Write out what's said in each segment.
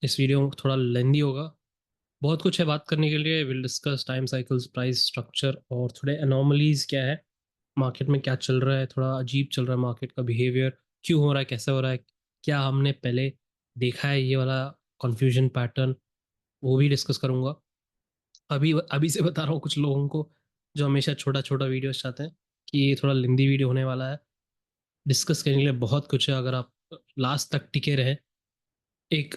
इस वीडियो थोड़ा लेंदी होगा। बहुत कुछ है बात करने के लिए। Will discuss time cycles, price structure और थोड़े अनोमलीज क्या है मार्केट में, क्या चल रहा है, थोड़ा अजीब चल रहा है मार्केट का बिहेवियर, क्यों हो रहा है, कैसे हो रहा है, क्या हमने पहले देखा है ये वाला कन्फ्यूजन पैटर्न, वो भी डिस्कस करूंगा। अभी अभी से बता रहा हूँ कुछ लोगों को जो हमेशा छोटा छोटा वीडियो चाहते हैं कि ये थोड़ा लेंदी वीडियो होने वाला है। डिस्कस करने के लिए बहुत कुछ है। अगर आप लास्ट तक टिके रहे एक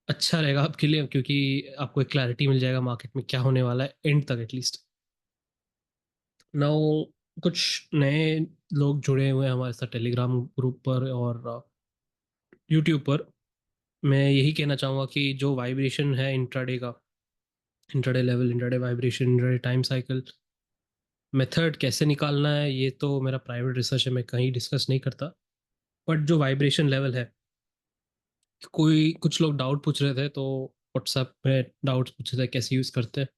अच्छा रहेगा आपके लिए, क्योंकि आपको एक क्लैरिटी मिल जाएगा मार्केट में क्या होने वाला है एंड तक एटलीस्ट। नाउ कुछ नए लोग जुड़े हुए हैं हमारे साथ टेलीग्राम ग्रुप पर और यूट्यूब पर। मैं यही कहना चाहूँगा कि जो वाइब्रेशन है इंट्राडे का, intraday level, intraday vibration, intraday time cycle, method कैसे निकालना है, ये तो मेरा प्राइवेट रिसर्च है, मैं कहीं डिस्कस नहीं करता। बट जो वाइब्रेशन लेवल है, कोई कुछ लोग डाउट पूछ रहे थे तो व्हाट्सएप में डाउट्स पूछ रहे थे कैसे यूज़ करते हैं,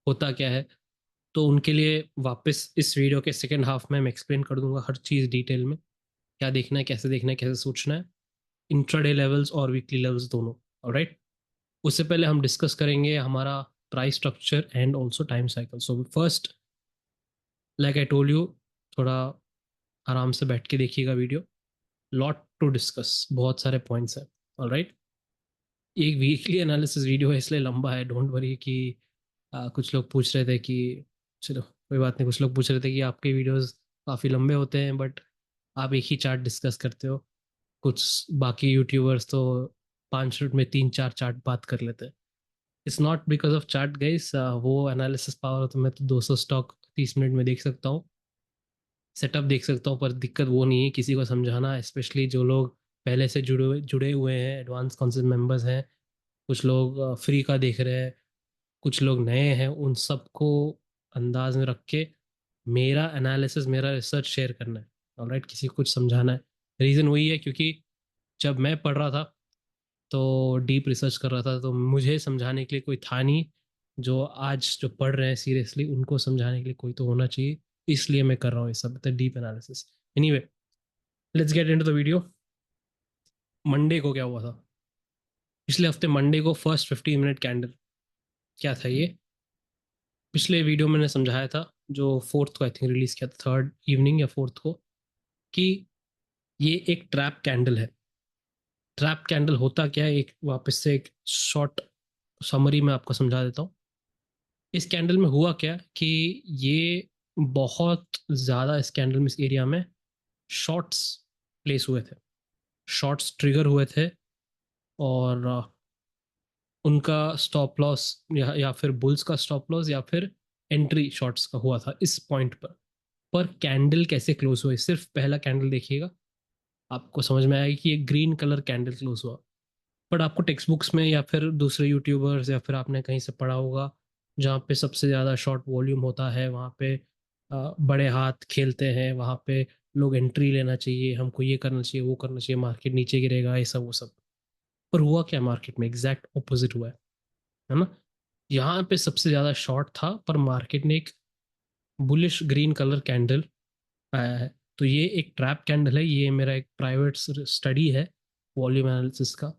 होता क्या है। तो उनके लिए वापस इस वीडियो के सेकेंड हाफ में मैं एक्सप्लेन कर दूंगा हर चीज़ डिटेल में, क्या देखना है, कैसे सोचना है, इंट्राडे लेवल्स और वीकली लेवल्स दोनों। ऑलराइट। उससे पहले हम डिस्कस करेंगे हमारा price structure and also time cycle. So first, like I told you, थोड़ा आराम से बैठ के देखिएगा वीडियो। लॉट टू डिस्कस, बहुत सारे पॉइंट्स हैं। ऑलराइट। एक वीकली एनालिसिस वीडियो है इसलिए लंबा है, डोंट वरी कि कुछ लोग पूछ रहे थे कि, चलो कोई बात नहीं, कुछ लोग पूछ रहे थे कि आपके वीडियोस काफ़ी लंबे होते हैं बट आप एक ही चार्ट डिस्कस करते हो। कुछ बाकी यूट्यूबर्स तो 5 मिनट में 3 4 चार्ट बात कर लेते हैं। It's not because of chart guys, वो एनालिसिस पावर हो तो मैं तो 200 स्टॉक 30 मिनट में देख सकता हूँ, सेटअप देख सकता हूँ। पर दिक्कत वो नहीं है किसी को समझाना, स्पेशली जो लोग पहले से जुड़े हुए हैं, एडवांस कॉन्सेप्ट मेंबर्स हैं। कुछ लोग फ्री का देख रहे हैं, कुछ लोग नए हैं, उन सबको अंदाज में रख के मेरा एनालिसिस, मेरा रिसर्च शेयर करना है। ऑलराइट, किसी को कुछ समझाना है। रीज़न वही है क्योंकि जब मैं पढ़ रहा था तो डीप रिसर्च कर रहा था, तो मुझे समझाने के लिए कोई था नहीं। जो आज जो पढ़ रहे हैं सीरियसली, उनको समझाने के लिए कोई तो होना चाहिए, इसलिए मैं कर रहा हूँ ये सब deep analysis. Anyway, let's get into the video. Monday को क्या हुआ था? पिछले हफ्ते मंडे को फर्स्ट 15 मिनट कैंडल क्या था ये? पिछले वीडियो में मैंने समझाया था, जो फोर्थ को आई थिंक रिलीज किया था, थर्ड इवनिंग या फोर्थ को, कि ये एक ट्रैप कैंडल है। ट्रैप कैंडल होता क्या है, एक वापस से एक शॉर्ट समरी में आपको समझा देता हूँ। इस कैंडल में हुआ क्या कि ये बहुत ज़्यादा, इस कैंडल में, इस एरिया में शॉर्ट्स प्लेस हुए थे, शॉर्ट्स ट्रिगर हुए थे। और उनका स्टॉप लॉस या फिर बुल्स का स्टॉप लॉस या फिर एंट्री शॉर्ट्स का हुआ था इस पॉइंट पर कैंडल कैसे क्लोज हुई, सिर्फ पहला कैंडल देखिएगा, आपको समझ में आएगा कि ये ग्रीन कलर कैंडल क्लोज हुआ। बट आपको टेक्स्ट बुक्स में या फिर दूसरे यूट्यूबर्स या फिर आपने कहीं से पढ़ा होगा, जहाँ पे सबसे ज़्यादा शॉर्ट वॉल्यूम होता है वहाँ पे बड़े हाथ खेलते हैं, वहाँ पे लोग एंट्री लेना चाहिए, हमको ये करना चाहिए, वो करना चाहिए, मार्केट नीचे गिरेगा, ये सब वो सब। पर हुआ क्या, मार्केट में एग्जैक्ट ऑपोजिट हुआ है ना। यहाँ पे सबसे ज़्यादा शॉर्ट था पर मार्केट ने एक बुलिश ग्रीन कलर कैंडल आया है। तो ये एक ट्रैप कैंडल है, ये मेरा एक प्राइवेट स्टडी है वॉल्यूम एनालिसिस का।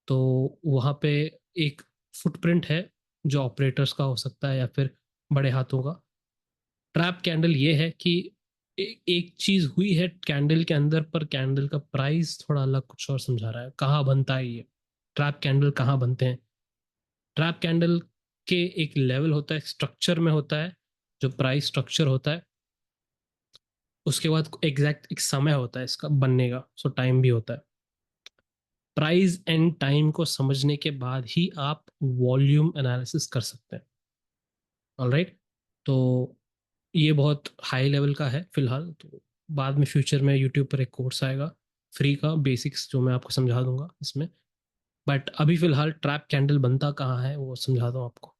तो वहाँ पे एक फुटप्रिंट है जो ऑपरेटर्स का हो सकता है या फिर बड़े हाथों का। ट्रैप कैंडल ये है कि एक चीज हुई है कैंडल के अंदर, पर कैंडल का प्राइस थोड़ा अलग कुछ और समझा रहा है। कहाँ बनता है ये ट्रैप कैंडल, कहाँ बनते हैं ट्रैप कैंडल के? एक लेवल होता है, स्ट्रक्चर में होता है, जो प्राइस स्ट्रक्चर होता है। उसके बाद एग्जैक्ट एक समय होता है इसका बनने का, सो टाइम भी होता है। प्राइस एंड टाइम को समझने के बाद ही आप वॉल्यूम एनालिसिस कर सकते हैं। ऑलराइट। तो ये बहुत हाई लेवल का है फिलहाल, तो बाद में फ्यूचर में यूट्यूब पर एक कोर्स आएगा फ्री का, बेसिक्स, जो मैं आपको समझा दूंगा इसमें। बट अभी फिलहाल ट्रैप कैंडल बनता कहाँ है वो समझा दूँ आपको।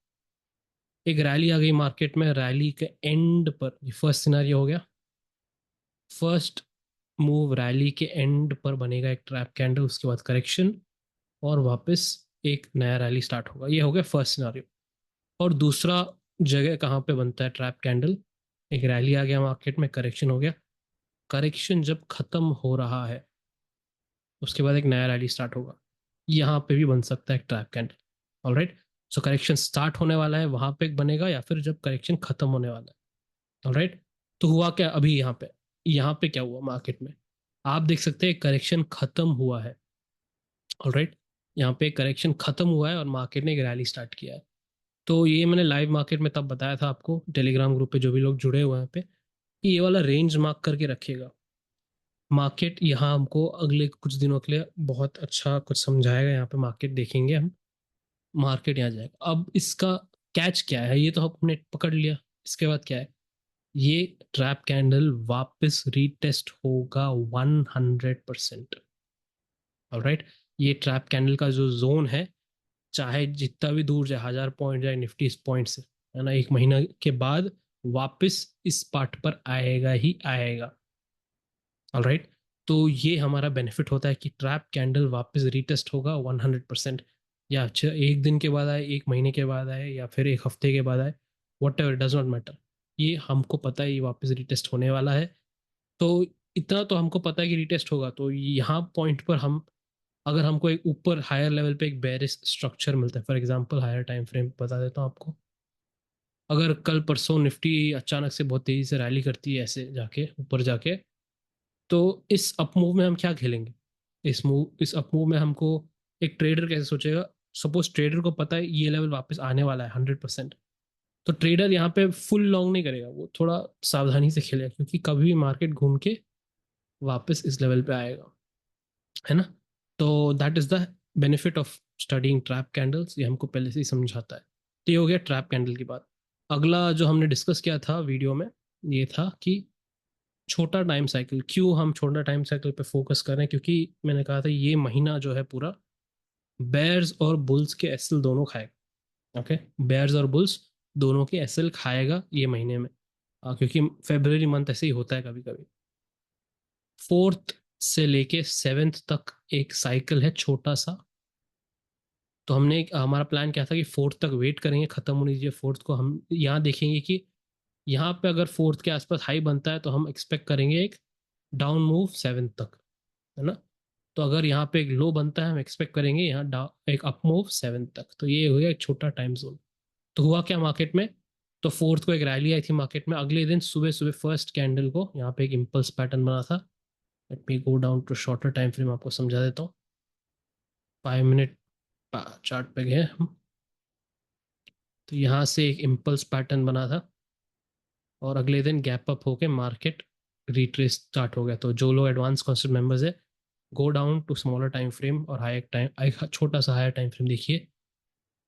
एक रैली आ गई मार्केट में, रैली के एंड पर, ये फर्स्ट सिनारियो हो गया। फर्स्ट मूव रैली के एंड पर बनेगा एक ट्रैप कैंडल, उसके बाद करेक्शन और वापस एक नया रैली स्टार्ट होगा। ये हो गया फर्स्ट सिनारियो। और दूसरा जगह कहाँ पे बनता है ट्रैप कैंडल? एक रैली आ गया मार्केट में, करेक्शन हो गया, करेक्शन जब खत्म हो रहा है उसके बाद एक नया रैली स्टार्ट होगा। यहाँ पे भी बन सकता है एक ट्रैप कैंडल। ऑलराइट, सो करेक्शन स्टार्ट होने वाला है वहां पे एक बनेगा, या फिर जब करेक्शन खत्म होने वाला है। ऑलराइट, तो हुआ क्या अभी यहाँ पे क्या हुआ मार्केट में, आप देख सकते हैं करेक्शन खत्म हुआ है। ऑलराइट, यहाँ पे करेक्शन खत्म हुआ है और मार्केट ने एक रैली स्टार्ट किया है। तो ये मैंने लाइव मार्केट में तब बताया था आपको, टेलीग्राम ग्रुप पे जो भी लोग जुड़े हुए हैं पे, कि ये वाला रेंज मार्क करके रखिएगा। मार्केट यहाँ हमको अगले कुछ दिनों के लिए बहुत अच्छा कुछ समझाएगा, यहाँ पे मार्केट देखेंगे हम, मार्केट यहाँ जाएगा। अब इसका कैच क्या है, ये तो हमने पकड़ लिया, इसके बाद क्या है, ये ट्रैप कैंडल वापस रीटेस्ट होगा 100%। ऑलराइट, ये ट्रैप कैंडल का जो जोन है, चाहे जितना भी दूर जाए, 1000 पॉइंट जाए निफ्टी इस पॉइंट से, है ना, एक महीना के बाद वापस इस पार्ट पर आएगा ही आएगा। ऑलराइट, तो ये हमारा बेनिफिट होता है कि ट्रैप कैंडल वापस रीटेस्ट होगा 100%। या अच्छा एक दिन के बाद आए, एक महीने के बाद आए, या फिर एक हफ्ते के बाद आए, what ever, does not matter, ये हमको पता है ये वापस रीटेस्ट होने वाला है। तो इतना तो हमको पता है कि रीटेस्ट होगा, तो यहाँ पॉइंट पर हम, अगर हमको एक ऊपर हायर लेवल पे एक बेरिश स्ट्रक्चर मिलता है, for example higher time frame बता देता हूँ आपको, अगर कल परसों निफ्टी अचानक से बहुत तेजी से रैली करती है ऐसे जाके ऊपर जाके, तो इस अप मूव में हम क्या खेलेंगे, इस अप मूव में हमको एक ट्रेडर कैसे सोचेगा, सपोज ट्रेडर को पता है ये लेवल वापस आने वाला है 100%, तो ट्रेडर यहाँ पे फुल लॉन्ग नहीं करेगा, वो थोड़ा सावधानी से खेलेगा, क्योंकि कभी भी मार्केट घूम के वापस इस लेवल पे आएगा, है ना। तो that is the benefit of studying trap candles, ये हमको पहले से ही समझाता है। तो ये हो गया ट्रैप कैंडल की बात। अगला जो हमने डिस्कस किया था वीडियो में, ये था कि छोटा टाइम साइकिल, क्यों हम छोटा टाइम साइकिल पे फोकस कर रहे हैं, क्योंकि मैंने कहा था ये महीना जो है पूरा बेयर्स और बुल्स के एसएल दोनों खाएगा। ओके, बेयर्स और बुल्स दोनों के एसएल खाएगा ये महीने में, क्योंकि फेब्रवरी मंथ ऐसे ही होता है कभी कभी। फोर्थ से लेके सेवेंथ तक एक साइकिल है छोटा सा, तो हमारा प्लान क्या था कि फोर्थ तक वेट करेंगे, खत्म होनी चाहिए फोर्थ को, हम यहाँ देखेंगे कि यहाँ पे अगर फोर्थ के आसपास हाई बनता है तो हम एक्सपेक्ट करेंगे एक डाउन मूव सेवेंथ तक, है ना। तो अगर यहाँ पे एक लो बनता है हम एक्सपेक्ट करेंगे यहाँ एक अप मूव सेवेंथ तक, तो ये हो गया एक छोटा टाइम जोन। तो हुआ क्या मार्केट में, तो फोर्थ को एक रैली आई थी मार्केट में, अगले दिन सुबह सुबह फर्स्ट कैंडल को यहाँ पे एक इम्पल्स पैटर्न बना था। Let me go down to shorter time frame, आपको समझा देता हूँ। 5 मिनट चार्ट पे गए हम, तो यहाँ से एक इम्पल्स पैटर्न बना था और अगले दिन गैप अप होके मार्केट रिट्रेस स्टार्ट हो गया। तो जो लोग एडवांस कॉन्सेप्ट मेंबर्स है, go down to smaller time frame और हाई टाइम, एक छोटा सा हायर टाइम फ्रेम देखिए,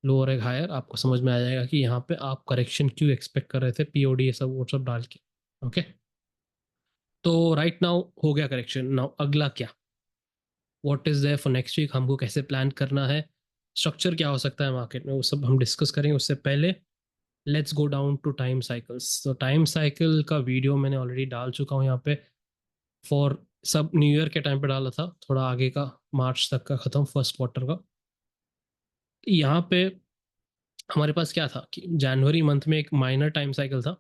लोअर एक हायर, आपको समझ में आ जाएगा कि यहाँ पे आप करेक्शन क्यों एक्सपेक्ट कर रहे थे, पीओडी ये सब वो सब डाल के। ओके, तो राइट नाउ हो गया करेक्शन, नाउ अगला क्या, what is there for next week, हमको कैसे प्लान करना है, स्ट्रक्चर क्या हो सकता है मार्केट में, वो सब हम डिस्कस करेंगे। उससे पहले let's go down to time cycles. तो टाइम साइकिल का वीडियो मैंने ऑलरेडी डाल चुका हूँ यहाँ पे, फॉर सब न्यू ईयर के टाइम पे डाला था, थोड़ा आगे का, मार्च तक का खत्म, फर्स्ट क्वार्टर का। यहाँ पे हमारे पास क्या था कि जनवरी मंथ में एक माइनर टाइम साइकिल था।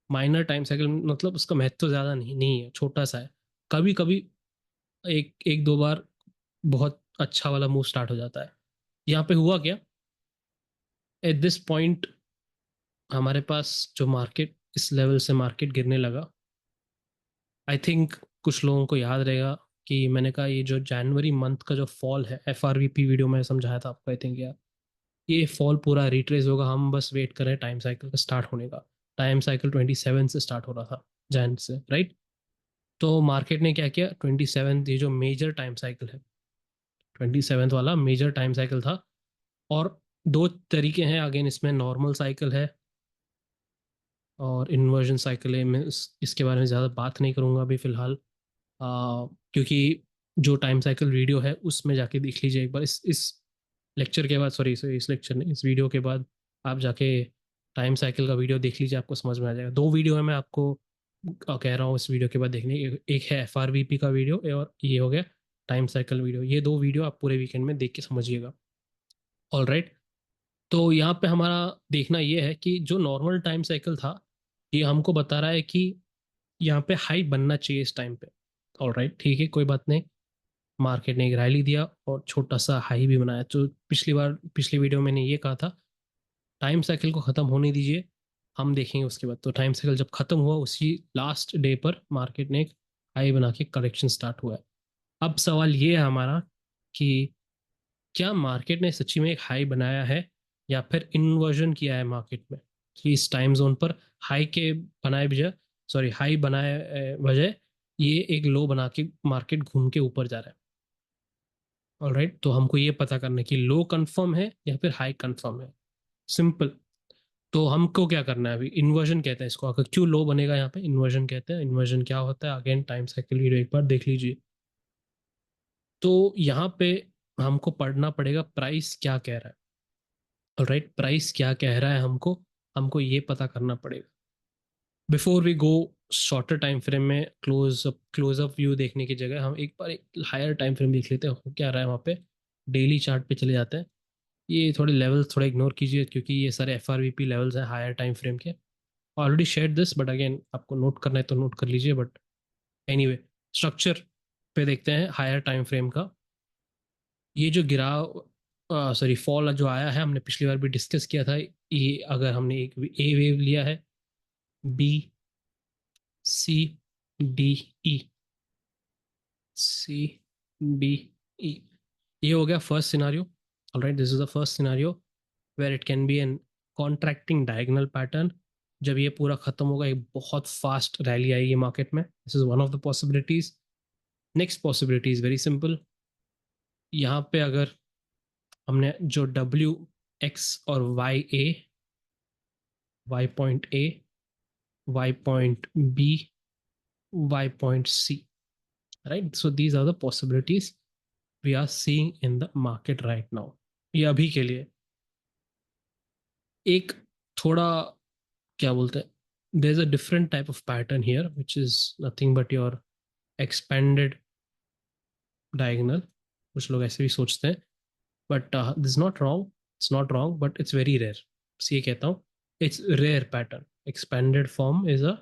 माइनर टाइम साइकिल मतलब उसका महत्व तो ज़्यादा नहीं है, छोटा सा है। कभी कभी एक एक दो बार बहुत अच्छा वाला मूव स्टार्ट हो जाता है। यहाँ पे हुआ क्या, एट दिस पॉइंट हमारे पास जो मार्केट, इस लेवल से मार्केट गिरने लगा। आई थिंक कुछ लोगों को याद रहेगा कि मैंने कहा ये जो जनवरी मंथ का जो फॉल है, F R V P video में समझाया था आपको, आई थिंक यार, ये फॉल पूरा रिट्रेस होगा, हम बस वेट करें टाइम साइकिल का स्टार्ट होने का। टाइम साइकिल 27 से स्टार्ट हो रहा था, जैन से, राइट। तो मार्केट ने क्या किया, 27, ये जो मेजर टाइम साइकिल है, 27 वाला मेजर टाइम साइकिल था। और दो तरीके हैं अगेन इसमें, नॉर्मल साइकिल है और इन्वर्जन साइकिल है। मैं इसके बारे में ज़्यादा बात नहीं करूँगा अभी फ़िलहाल, क्योंकि जो टाइम साइकिल वीडियो है उसमें जाके देख लीजिए एक बार, इस लेक्चर के बाद, सॉरी इस लेक्चर नहीं, इस वीडियो के बाद आप जाके टाइम साइकिल का वीडियो देख लीजिए, आपको समझ में आ जाएगा। दो वीडियो है, मैं आपको कह रहा हूँ इस वीडियो के बाद देखने, एक है एफ आर वी पी का वीडियो और ये हो गया टाइम साइकिल वीडियो। ये दो वीडियो आप पूरे वीकेंड में देख के समझिएगा। ऑल राइट, तो यहाँ पे हमारा देखना ये है कि जो नॉर्मल टाइम साइकिल था, ये हमको बता रहा है कि यहाँ पे हाई बनना चाहिए इस टाइम पे। ऑल राइट, ठीक है, कोई बात नहीं। मार्केट ने एक रैली दिया और छोटा सा हाई भी बनाया। तो पिछली वीडियो मैंने ये कहा था, टाइम साइकिल को ख़त्म होने दीजिए, हम देखेंगे उसके बाद। तो टाइम साइकिल जब ख़त्म हुआ, उसी लास्ट डे पर मार्केट ने एक हाई बना के करेक्शन स्टार्ट हुआ है। अब सवाल ये है हमारा कि क्या मार्केट ने सच्ची में एक हाई बनाया है या फिर इन्वर्जन किया है मार्केट में, कि इस टाइम जोन पर हाई के बनाए बजाय, सॉरी हाई बनाए बजाय ये एक लो बना के मार्केट घूम के ऊपर जा रहा है। ऑलराइट, तो हमको ये पता करना है कि लो कंफर्म है या फिर हाई कंफर्म है। सिंपल। तो हमको क्या करना है अभी, इन्वर्जन कहते हैं इसको। अगर क्यों लो बनेगा यहाँ पे, इन्वर्जन कहते हैं। इन्वर्जन क्या होता है, अगेन टाइम साइकिल वीडियो एक बार देख लीजिए। तो यहाँ पे हमको पढ़ना पड़ेगा प्राइस क्या कह रहा है। ऑलराइट, प्राइस क्या कह रहा है हमको हमको ये पता करना पड़ेगा before we go shorter time frame में। क्लोज अप व्यू देखने की जगह हम एक बार एक हायर टाइम फ्रेम देख लेते हैं हो क्या रहा है वहाँ पे। डेली चार्ट पे चले जाते हैं। ये थोड़े लेवल्स थोड़ा इग्नोर कीजिए, क्योंकि ये सारे F R V P levels हैं हायर टाइम फ्रेम के। Already share this, but again आपको नोट करना है तो नोट कर लीजिए। बट एनीवे, स्ट्रक्चर पे देखते हैं हायर टाइम फ्रेम का। ये जो गिराव, सॉरी फॉल जो आया है, हमने पिछली बार भी डिस्कस किया था। ये अगर हमने एक ए वेव लिया है, B, C, D, E, C, D, E, ये हो गया first scenario. Alright, this is the first scenario where it can be an contracting diagonal pattern. जब ये पूरा खत्म होगा, एक बहुत फास्ट रैली आएगी मार्केट में। This is one of the possibilities. Next possibility is very simple. यहाँ पे अगर हमने जो डब्ल्यू एक्स और Y point A, Y point B, Y point C, right, so these are the possibilities we are seeing in the market right now. ये अभी के लिए एक थोड़ा, क्या बोलते हैं, there is a different type of pattern here which is nothing but your expanded diagonal. कुछ लोग ऐसे भी सोचते हैं, but this not wrong, it's not wrong, but it's very rare. ये कहता हूँ, it's rare pattern. Expanded form is a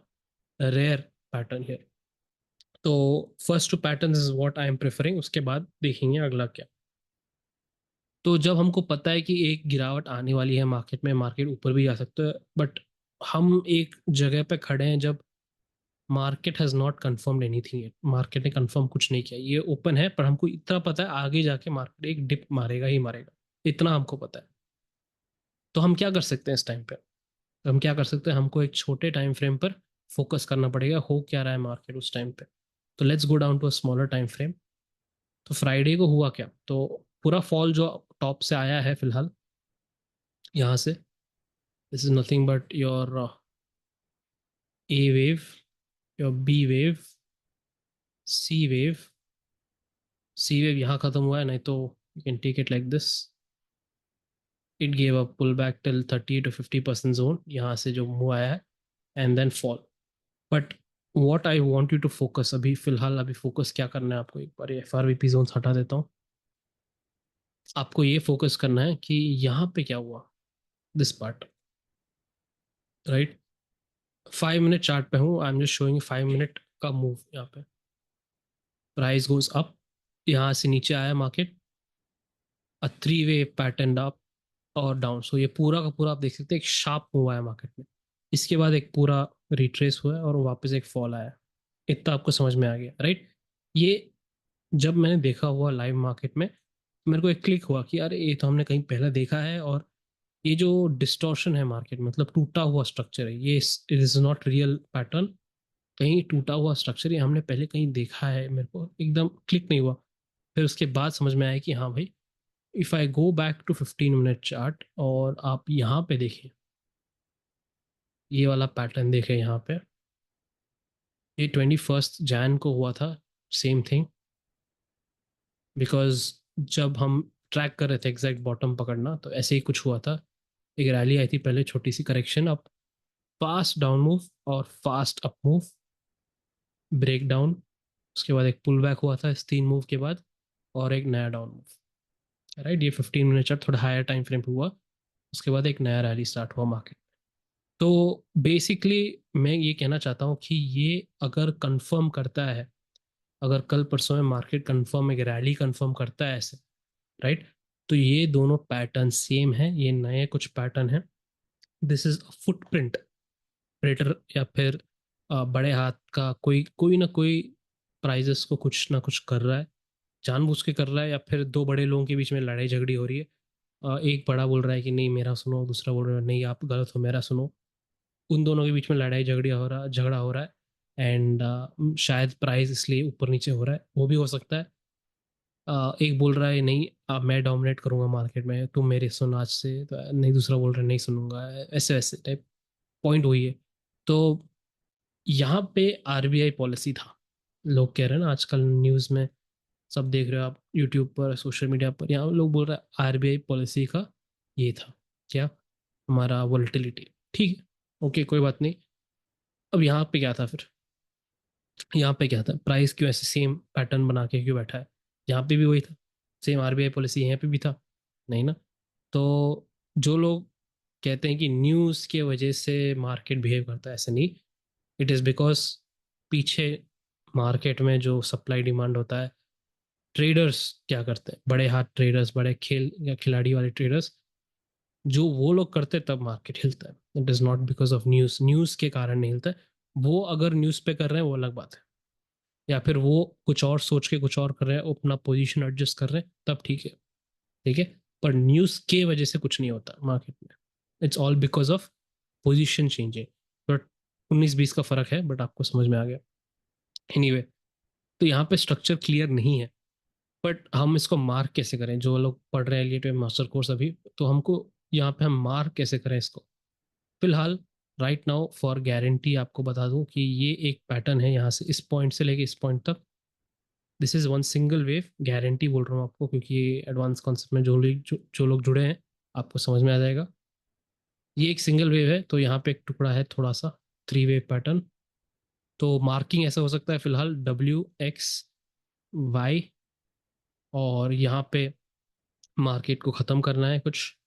rare pattern here. तो first to pattern is what I am preferring, उसके बाद देखेंगे अगला क्या। तो जब हमको पता है कि एक गिरावट आने वाली है मार्केट में, मार्केट ऊपर भी जा सकता है, बट हम एक जगह पे खड़े हैं जब market has not confirmed anything. Market ने कंफर्म कुछ नहीं किया, ये ओपन है, पर हमको इतना पता है आगे जाके मार्केट एक डिप मारेगा ही मारेगा, इतना हमको पता है। तो हम क्या कर सकते हैं इस टाइम पे, तो हम क्या कर सकते हैं, हमको एक छोटे टाइम फ्रेम पर फोकस करना पड़ेगा, हो क्या रहा है मार्केट उस टाइम पे। तो let's go down to a smaller time frame. तो फ्राइडे को हुआ क्या, तो पूरा फॉल जो टॉप से आया है फिलहाल यहाँ से, this is nothing but your A wave, your B wave, C wave. C wave यहाँ खत्म हुआ है, नहीं तो you can take it like this. It gave a pull back till 30 to 50% zone, यहाँ से जो मूव आया है, and then fall. But what I want you to focus, अभी फिलहाल अभी फोकस क्या करना है आपको, एक बार F R V P zone हटा देता हूँ। आपको ये फोकस करना है कि यहाँ पे क्या हुआ, this part, right. 5 minute chart पे हूँ, I am just showing 5 minute का मूव। यहाँ पे प्राइस गोज अप, यहाँ से नीचे आया market, a three way pattern up और डाउन। सो ये पूरा का पूरा आप देख सकते हैं एक शार्प मूव आया मार्केट में। इसके बाद एक पूरा रिट्रेस हुआ है और वापस एक फॉल आया। इतना आपको समझ में आ गया, राइट। ये जब मैंने देखा हुआ लाइव मार्केट में, मेरे को एक क्लिक हुआ कि यार ये तो हमने कहीं पहले देखा है, और ये जो डिस्टॉर्शन है मार्केट में, मतलब टूटा हुआ स्ट्रक्चर है, ये it is not real pattern. कहीं टूटा हुआ स्ट्रक्चर ये हमने पहले कहीं देखा है, मेरे को एकदम क्लिक नहीं हुआ। फिर उसके बाद समझ में आया कि हाँ भाई, if I go back to 15 minute chart और आप यहाँ पे देखें, ये वाला पैटर्न देखें यहाँ पे, ये 21 जैन को हुआ था, सेम थिंग। बिकॉज जब हम ट्रैक कर रहे थे एग्जैक्ट बॉटम पकड़ना, तो ऐसे ही कुछ हुआ था। एक रैली आई थी पहले, छोटी सी करेक्शन, अब फास्ट डाउन मूव और fast up move, break down. उसके बाद एक पुल बैक हुआ था इस 3 मूव के बाद, और एक नया डाउन मूव, राइट। ये 15 मिनट चार्ट थोड़ा हायर टाइम फ्रेम पे हुआ। उसके बाद एक नया रैली स्टार्ट हुआ मार्केट। तो बेसिकली मैं ये कहना चाहता हूँ कि ये अगर कंफर्म करता है अगर कल परसों में मार्केट कंफर्म एक रैली कंफर्म करता है ऐसे, राइट, तो ये दोनों पैटर्न सेम है, ये नए कुछ पैटर्न है। दिस इज अ फुटप्रिंट, प्रेटर या फिर बड़े हाथ का कोई कोई ना कोई प्राइजेस को कुछ ना कुछ कर रहा है, जानबूझ के कर रहा है, या फिर दो बड़े लोगों के बीच में लड़ाई झगड़ी हो रही है। एक बड़ा बोल रहा है कि नहीं मेरा सुनो, दूसरा बोल रहा है नहीं आप गलत हो मेरा सुनो। उन दोनों के बीच में लड़ाई झगड़ा हो रहा है। एंड शायद प्राइस इसलिए ऊपर नीचे हो रहा है, वो भी हो सकता है। एक बोल रहा है नहीं अब मैं डोमिनेट करूंगा मार्केट में, तुम मेरे सुन आज से, तो नहीं दूसरा बोल रहा है नहीं सुनूंगा, ऐसे वैसे टाइप पॉइंट हुई है। तो यहाँ पे आरबीआई पॉलिसी था, लोग कह रहे हैं ना आजकल न्यूज़ में, सब देख रहे हो आप यूट्यूब पर सोशल मीडिया पर, यहाँ लोग बोल रहे हैं आरबीआई पॉलिसी का ये था क्या, हमारा वोलेटिलिटी, ठीक है, ओके कोई बात नहीं। अब यहाँ पे क्या था फिर, यहाँ पे क्या था, प्राइस क्यों ऐसे सेम पैटर्न बना के क्यों बैठा है, यहाँ पे भी वही था, सेम आरबीआई पॉलिसी यहाँ पे भी था, नहीं ना। तो जो लोग कहते हैं कि न्यूज़ के वजह से मार्केट बिहेव करता है, ऐसे नहीं। इट इज़ बिकॉज पीछे मार्केट में जो सप्लाई डिमांड होता है, ट्रेडर्स क्या करते हैं, बड़े हाथ ट्रेडर्स, बड़े खेल या खिलाड़ी वाले ट्रेडर्स, जो वो लोग करते हैं तब मार्केट हिलता है। It is not because of news, news के कारण नहीं हिलता है। वो अगर न्यूज़ पे कर रहे हैं वो अलग बात है, या फिर वो कुछ और सोच के कुछ और कर रहे हैं, अपना पोजीशन एडजस्ट कर रहे हैं, तब ठीक है, ठीक है। पर न्यूज़ के वजह से कुछ नहीं होता मार्केट में, it's all because of position changing. But 19-20 का फर्क है, बट आपको समझ में आ गया। एनीवे anyway, तो यहाँ पे स्ट्रक्चर क्लियर नहीं है, बट हम इसको मार्क कैसे करें, जो लोग पढ़ रहे हैं एलियट में मास्टर कोर्स अभी, तो हमको यहाँ पे हम मार्क कैसे करें इसको। फिलहाल राइट नाउ फॉर गारंटी आपको बता दूं कि ये एक पैटर्न है, यहाँ से इस पॉइंट से लेके इस पॉइंट तक, this is one single wave, guarantee बोल रहा हूँ आपको, क्योंकि ये एडवांस कॉन्सेप्ट में जो लोग जुड़े हैं आपको समझ में आ जाएगा। ये एक सिंगल वेव है, तो यहाँ पे एक टुकड़ा है थोड़ा सा, थ्री वेव पैटर्न। तो मार्किंग ऐसा हो सकता है फिलहाल WXY, और यहाँ पे मार्केट को ख़त्म करना है कुछ।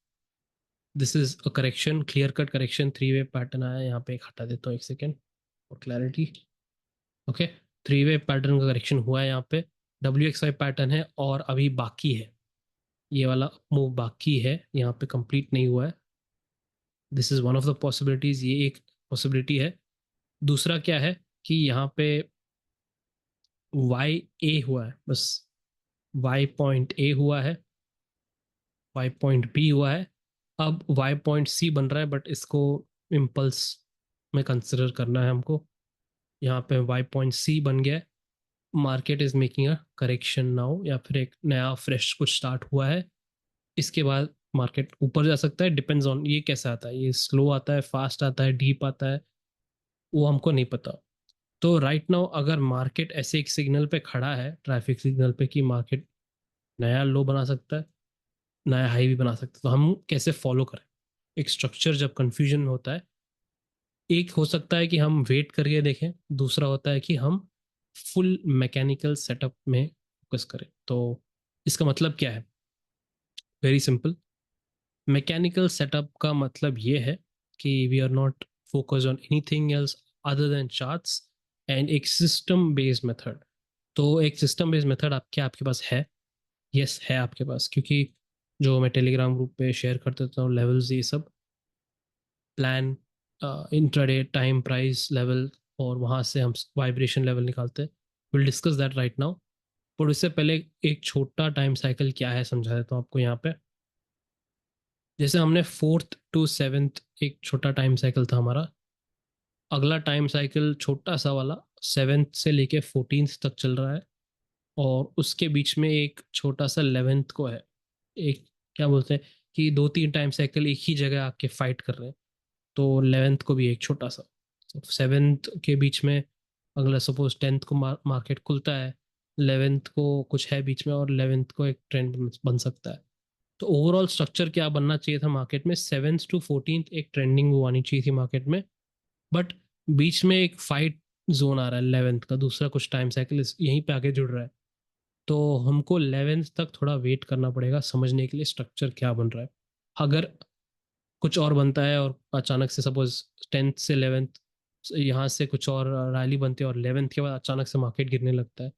This is a correction, clear cut correction, three way pattern आया यहाँ पे, एक हटा देता हूँ एक second for clarity. Okay, three way pattern का करेक्शन हुआ है यहाँ पे, WXY पैटर्न है और अभी बाकी है, ये वाला मूव बाकी है, यहाँ पे कंप्लीट नहीं हुआ है। This is one of the possibilities, ये एक पॉसिबिलिटी है। दूसरा क्या है कि यहाँ पे YA हुआ है बस, Y पॉइंट A हुआ है, Y पॉइंट B हुआ है, अब Y पॉइंट C बन रहा है, बट इसको इम्पल्स में कंसिडर करना है हमको। यहाँ पे Y पॉइंट C बन गया है, market is making a correction now, या फिर एक नया फ्रेश कुछ स्टार्ट हुआ है। इसके बाद मार्केट ऊपर जा सकता है, डिपेंड्स ऑन ये कैसा आता है, ये स्लो आता है, फास्ट आता है, डीप आता है, वो हमको नहीं पता। तो राइट नाउ अगर मार्केट ऐसे एक सिग्नल पे खड़ा है, ट्रैफिक सिग्नल पे, कि मार्केट नया लो बना सकता है, नया हाई भी बना सकता है, तो हम कैसे फॉलो करें। एक स्ट्रक्चर जब कंफ्यूजन में होता है, एक हो सकता है कि हम वेट करके देखें, दूसरा होता है कि हम फुल मैकेनिकल सेटअप में फोकस करें। तो इसका मतलब क्या है, वेरी सिंपल। मैकेनिकल सेटअप का मतलब ये है कि we are not focus on anything else other than charts and एक सिस्टम बेस्ड मेथड। तो एक सिस्टम बेस्ड मेथड आपके पास है, यस है आपके पास, क्योंकि जो मैं टेलीग्राम ग्रुप पे शेयर कर देता हूँ लेवल्स ये सब, plan, intraday time price level, और वहाँ से हम वाइब्रेशन लेवल निकालते हैं। Will discuss that right now, पर उससे पहले एक छोटा टाइम साइकिल क्या है समझा देता हूँ आपको यहाँ पे। जैसे हमने 4th to 7th एक छोटा टाइम साइकिल था हमारा, अगला टाइम साइकिल छोटा सा वाला 7th से लेके 14th तक चल रहा है, और उसके बीच में एक छोटा सा 11th को है। एक क्या बोलते हैं कि दो तीन टाइम साइकिल एक ही जगह आके फाइट कर रहे हैं, तो 11th को भी एक छोटा सा, 7th के बीच में अगला सपोज 10th को मार्केट खुलता है, 11th को कुछ है बीच में, और 11th को एक ट्रेंड बन सकता है। तो ओवरऑल स्ट्रक्चर क्या बनना चाहिए था मार्केट में, 7th to 14th एक ट्रेंडिंग वो आनी चाहिए थी मार्केट में, बट बीच में एक फाइट जोन आ रहा है 11th का, दूसरा कुछ टाइम साइकिल यहीं पे आके जुड़ रहा है। तो हमको 11th तक थोड़ा वेट करना पड़ेगा समझने के लिए स्ट्रक्चर क्या बन रहा है। अगर कुछ और बनता है और अचानक से सपोज 10th से 11th यहाँ से कुछ और रैली बनती है, और 11th के बाद अचानक से मार्केट गिरने लगता है,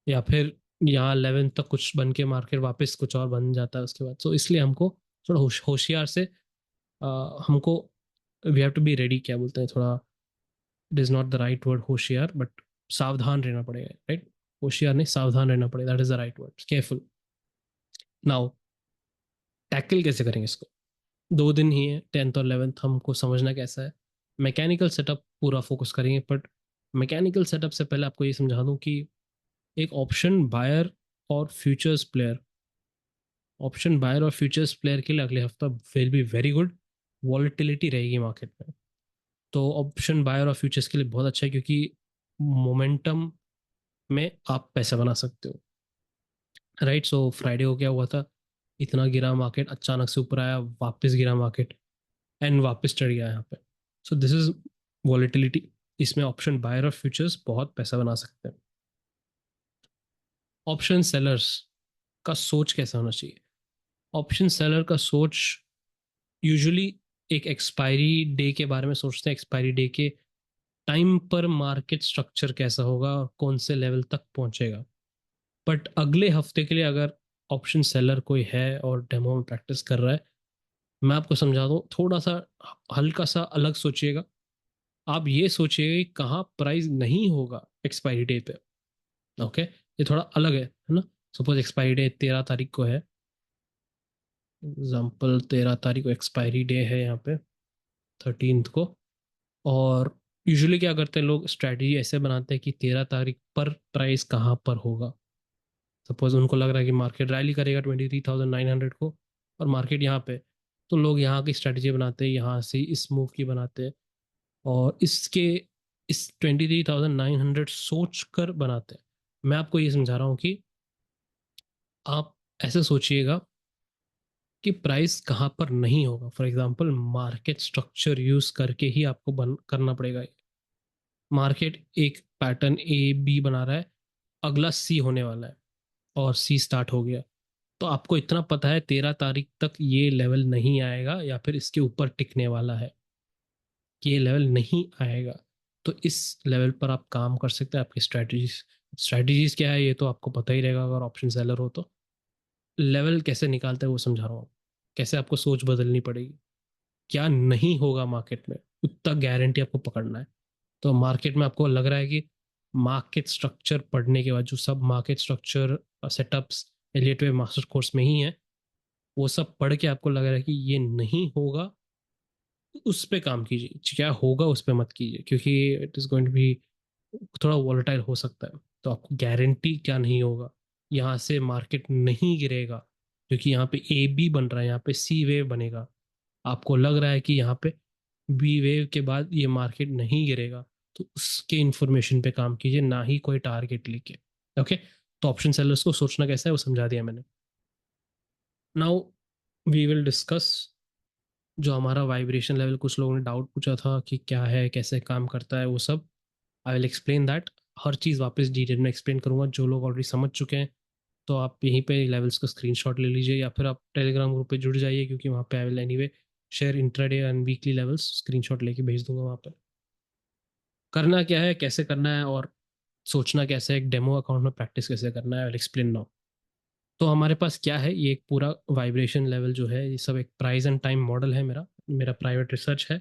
या फिर यहाँ 11 तक कुछ बन के मार्केट वापस कुछ और बन जाता है उसके बाद। तो इसलिए हमको थोड़ा होशियार से हमको we have to be ready, क्या बोलते हैं, थोड़ा, it is not the right word होशियार, बट सावधान रहना पड़ेगा, राइट? होशियार नहीं, सावधान रहना पड़ेगा, that is the right word, careful. Now tackle कैसे करेंगे इसको? 2 दिन ही है, 10th और 11th, हमको समझना कैसा है। मैकेनिकल सेटअप पूरा फोकस करेंगे, बट मैकेनिकल सेटअप से पहले आपको ये समझा दूं कि एक ऑप्शन बायर और फ्यूचर्स प्लेयर के लिए अगले हफ्ता will be very good. Volatility रहेगी मार्केट में, तो ऑप्शन बायर और फ्यूचर्स के लिए बहुत अच्छा है, क्योंकि मोमेंटम में आप पैसा बना सकते हो, राइट? सो फ्राइडे को क्या हुआ था, इतना गिरा मार्केट, अचानक से ऊपर आया, वापस गिरा मार्केट, एंड वापस चढ़ गया यहाँ पे। So this is volatility. इसमें ऑप्शन बायर और फ्यूचर्स बहुत पैसा बना सकते हैं। ऑप्शन सेलर्स का सोच कैसा होना चाहिए? ऑप्शन सेलर का सोच यूजुअली एक एक्सपायरी डे के बारे में सोचते हैं, एक्सपायरी डे के टाइम पर मार्केट स्ट्रक्चर कैसा होगा और कौन से लेवल तक पहुंचेगा। बट अगले हफ्ते के लिए अगर ऑप्शन सेलर कोई है और डेमो में प्रैक्टिस कर रहा है, मैं आपको समझा दूं, थोड़ा सा हल्का सा अलग सोचिएगा। आप ये सोचिएगा कि कहाँ प्राइस नहीं होगा एक्सपायरी डे पे। ओके, ये थोड़ा अलग है ना? सपोज एक्सपायरी डे 13 तारीख को है, एग्जाम्पल 13 तारीख को एक्सपायरी डे है यहाँ पे, 13th को। और यूजुअली क्या करते हैं लोग, स्ट्रैटेजी ऐसे बनाते हैं कि 13 तारीख पर प्राइस कहाँ पर होगा। सपोज उनको लग रहा है कि मार्केट रैली करेगा 23,900 को, और मार्केट यहाँ पे, तो लोग यहाँ की स्ट्रैटेजी बनाते हैं, यहाँ से इस मूव की बनाते हैं, और इस 23,900 सोच कर बनाते हैं। मैं आपको ये समझा रहा हूँ कि आप ऐसे सोचिएगा कि प्राइस कहाँ पर नहीं होगा। For example market structure use करके ही आपको बन करना पड़ेगा। मार्केट एक पैटर्न ए बी बना रहा है, अगला सी होने वाला है, और सी स्टार्ट हो गया, तो आपको इतना पता है 13 तारीख तक ये लेवल नहीं आएगा या फिर इसके ऊपर टिकने वाला है, कि ये लेवल नहीं आएगा। तो इस लेवल पर आप काम कर सकते हैं। आपकी स्ट्रैटेजीज क्या है ये तो आपको पता ही रहेगा अगर ऑप्शन सेलर हो तो। लेवल कैसे निकालते हैं वो समझा रहा हूँ, कैसे आपको सोच बदलनी पड़ेगी, क्या नहीं होगा मार्केट में, उतना गारंटी आपको पकड़ना है। तो मार्केट में आपको लग रहा है कि मार्केट स्ट्रक्चर पढ़ने के बाद, जो सब मार्केट स्ट्रक्चर सेटअप्स एलियट वे मास्टर कोर्स में ही है, वो सब पढ़ के आपको लग रहा है कि ये नहीं होगा, तो उस पे काम कीजिए। क्या होगा उस पे मत कीजिए, क्योंकि it is going to be थोड़ा वॉलेटाइल हो सकता है। तो आपको गारंटी क्या नहीं होगा, यहाँ से मार्केट नहीं गिरेगा, क्योंकि यहाँ पे ए बी बन रहा है, यहाँ पे सी वेव बनेगा, आपको लग रहा है कि यहाँ पे बी वेव के बाद ये मार्केट नहीं गिरेगा, तो उसके इंफॉर्मेशन पे काम कीजिए, ना ही कोई टारगेट लेके। ओके, तो ऑप्शन सेलर्स को सोचना कैसा है वो समझा दिया मैंने। नाउ वी विल डिस्कस जो हमारा वाइब्रेशन लेवल, कुछ लोगों ने डाउट पूछा था कि क्या है, कैसे काम करता है, वो सब आई विल एक्सप्लेन दैट। हर चीज़ वापस डिटेल में एक्सप्लेन करूंगा। जो लोग ऑलरेडी समझ चुके हैं, तो आप यहीं पे लेवल्स का स्क्रीनशॉट ले लीजिए, या फिर आप टेलीग्राम ग्रुप पे जुड़ जाइए, क्योंकि वहाँ पे I will anyway share intraday and weekly levels, screenshot लेके भेज दूंगा वहाँ पे। करना क्या है, कैसे करना है, और सोचना कैसे है, एक डेमो अकाउंट में प्रैक्टिस कैसे करना है, आई विल एक्सप्लेन नाउ। तो हमारे पास क्या है, ये एक पूरा वाइब्रेशन लेवल जो है, ये सब एक प्राइस एंड टाइम मॉडल है, मेरा मेरा प्राइवेट रिसर्च है।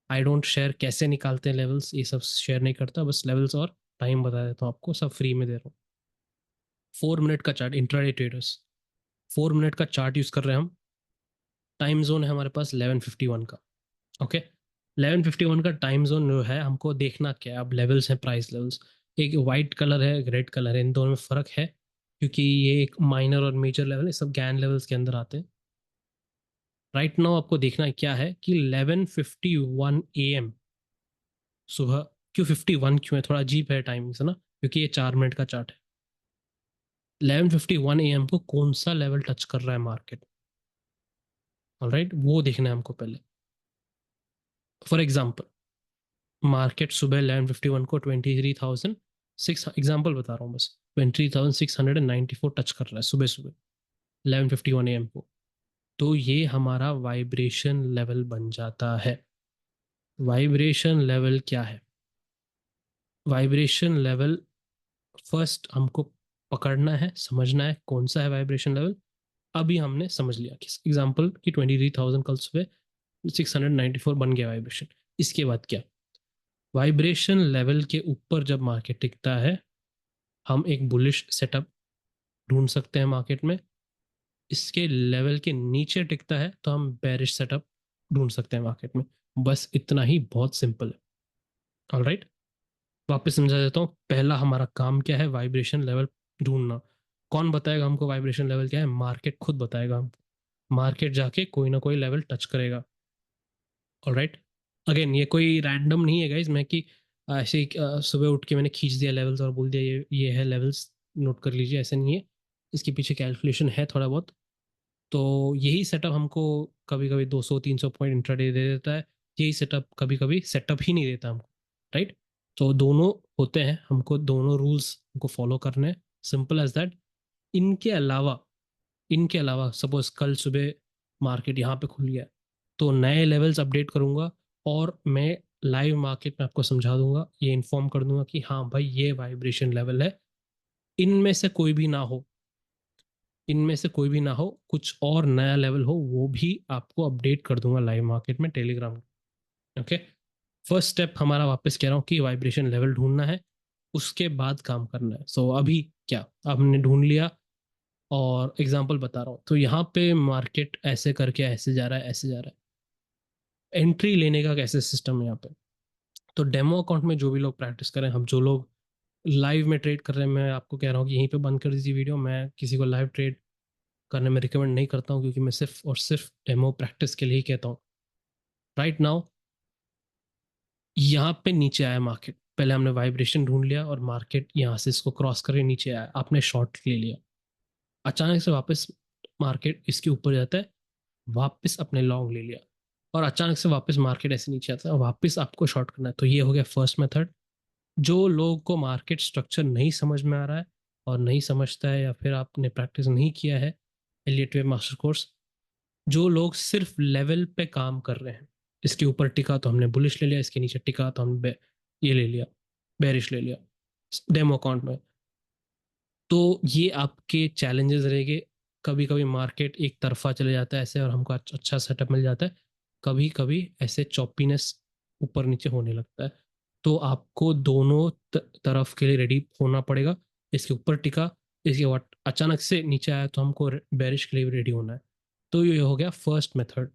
आई डोंट शेयर कैसे निकालते हैं लेवल्स, ये सब शेयर नहीं करता, बस लेवल्स और टाइम बता देता हूँ आपको, सब फ्री में दे रहा हूँ। 4 मिनट का चार्ट, इंट्राडे ट्रेडर्स, 4 मिनट का चार्ट यूज कर रहे हैं हम। टाइम जोन है हमारे पास 11:51 का। ओके, 11:51 का टाइम जोन जो है, हमको देखना क्या है, अब लेवल्स हैं, प्राइस लेवल्स, एक वाइट कलर है, एक रेड कलर है, इन दोनों में फर्क है, क्योंकि ये एक माइनर और मेजर लेवल है, सब गैन लेवल्स के अंदर आते हैं। राइट नाउ आपको देखना है क्या है कि 11:51 AM सुबह, क्यों 51 क्यों है, थोड़ा अजीब है टाइमिंग से ना, क्योंकि ये 4 मिनट का चार्ट है। 11:51 AM को कौन सा लेवल टच कर रहा है मार्केट, ऑलराइट, वो देखना है हमको पहले। फॉर एग्जाम्पल मार्केट सुबह 11:51 को 23,600, एग्जाम्पल बता रहा हूँ बस, 23,694 टच कर रहा है सुबह सुबह 11:51 AM को, तो ये हमारा वाइब्रेशन लेवल बन जाता है। वाइब्रेशन लेवल क्या है? वाइब्रेशन लेवल फर्स्ट हमको पकड़ना है, समझना है कौन सा है वाइब्रेशन लेवल। अभी हमने समझ लिया कि एग्जाम्पल कि 23,000 कल सुबह 694 बन गया वाइब्रेशन। इसके बाद क्या, वाइब्रेशन लेवल के ऊपर जब मार्केट टिकता है, हम एक बुलिश सेटअप ढूंढ सकते हैं मार्केट में। इसके लेवल के नीचे टिकता है तो हम बेरिश सेटअप ढूंढ सकते हैं मार्केट में। बस इतना ही, बहुत सिंपल है। ऑलराइट, वापस समझा देता हूँ। पहला हमारा काम क्या है, वाइब्रेशन लेवल ढूंढना। कौन बताएगा हमको वाइब्रेशन लेवल क्या है? मार्केट खुद बताएगा हमको। मार्केट जाके कोई ना कोई लेवल टच करेगा। ऑलराइट, अगेन ये कोई रैंडम नहीं है गाइज, मैं कि ऐसे ही सुबह उठ के मैंने खींच दिया लेवल्स और बोल दिया ये है लेवल्स, नोट कर लीजिए, ऐसे नहीं है। इसके पीछे कैलकुलेशन है थोड़ा बहुत। तो यही सेटअप हमको कभी कभी 200-300 पॉइंट इंट्राडे दे देता है। यही सेटअप कभी कभी सेटअप ही नहीं देता हमको। राइट, तो दोनों होते हैं, हमको दोनों रूल्स को फॉलो करने हैं। Simple as that. इनके अलावा, इनके अलावा सपोज कल सुबह मार्केट यहाँ पे खुल गया, तो नए लेवल्स अपडेट करूंगा और मैं लाइव मार्केट में आपको समझा दूंगा, ये इन्फॉर्म कर दूंगा कि हाँ भाई ये वाइब्रेशन लेवल है। इनमें से कोई भी ना हो, इनमें से कोई भी ना हो, कुछ और नया लेवल हो, वो भी आपको अपडेट कर दूंगा लाइव मार्केट में टेलीग्राम। ओके, फर्स्ट स्टेप हमारा, वापस कह रहा हूँ कि वाइब्रेशन लेवल ढूंढना है, उसके बाद काम करना है। सो अभी क्या, हमने ढूंढ लिया और एग्जांपल बता रहा हूँ। तो यहाँ पे मार्केट ऐसे करके ऐसे जा रहा है, ऐसे जा रहा है। एंट्री लेने का कैसे सिस्टम है यहाँ पे? तो डेमो अकाउंट में जो भी लोग प्रैक्टिस करें, हम जो लोग लाइव में ट्रेड कर रहे हैं, मैं आपको कह रहा हूँ कि यहीं पे बंद कर दीजिए वीडियो। मैं किसी को लाइव ट्रेड करने में रिकमेंड नहीं करता हूँ, क्योंकि मैं सिर्फ और सिर्फ डेमो प्रैक्टिस के लिए ही कहता हूँ। राइट नाउ, यहाँ पे नीचे आया मार्केट, पहले हमने वाइब्रेशन ढूंढ लिया और मार्केट यहाँ से इसको क्रॉस करके नीचे आया, आपने शॉर्ट ले लिया। अचानक से वापस मार्केट इसके ऊपर जाता है, वापस अपने लॉन्ग ले लिया। और अचानक से वापस मार्केट ऐसे नीचे आता है, वापस आपको शॉर्ट करना है। तो ये हो गया फर्स्ट मेथड। जो लोगों को मार्केट स्ट्रक्चर नहीं समझ में आ रहा है और नहीं समझता है, या फिर आपने प्रैक्टिस नहीं किया है एलियट वेव मास्टर कोर्स, जो लोग सिर्फ लेवल पे काम कर रहे हैं, इसके ऊपर टिका तो हमने बुलिश ले लिया, इसके नीचे टिका तो हमने ये ले लिया, बेरिश ले लिया डेमो अकाउंट में। तो ये आपके चैलेंजेस रहेंगे। कभी कभी मार्केट एक तरफा चले जाता है ऐसे और हमको अच्छा सेटअप मिल जाता है, कभी कभी ऐसे चॉपीनेस ऊपर नीचे होने लगता है। तो आपको दोनों तरफ के लिए रेडी होना पड़ेगा। इसके ऊपर टिका, इसके बाद अचानक से नीचे आया तो हमको बेरिश के लिए भी रेडी होना है। तो ये हो गया फर्स्ट मेथड।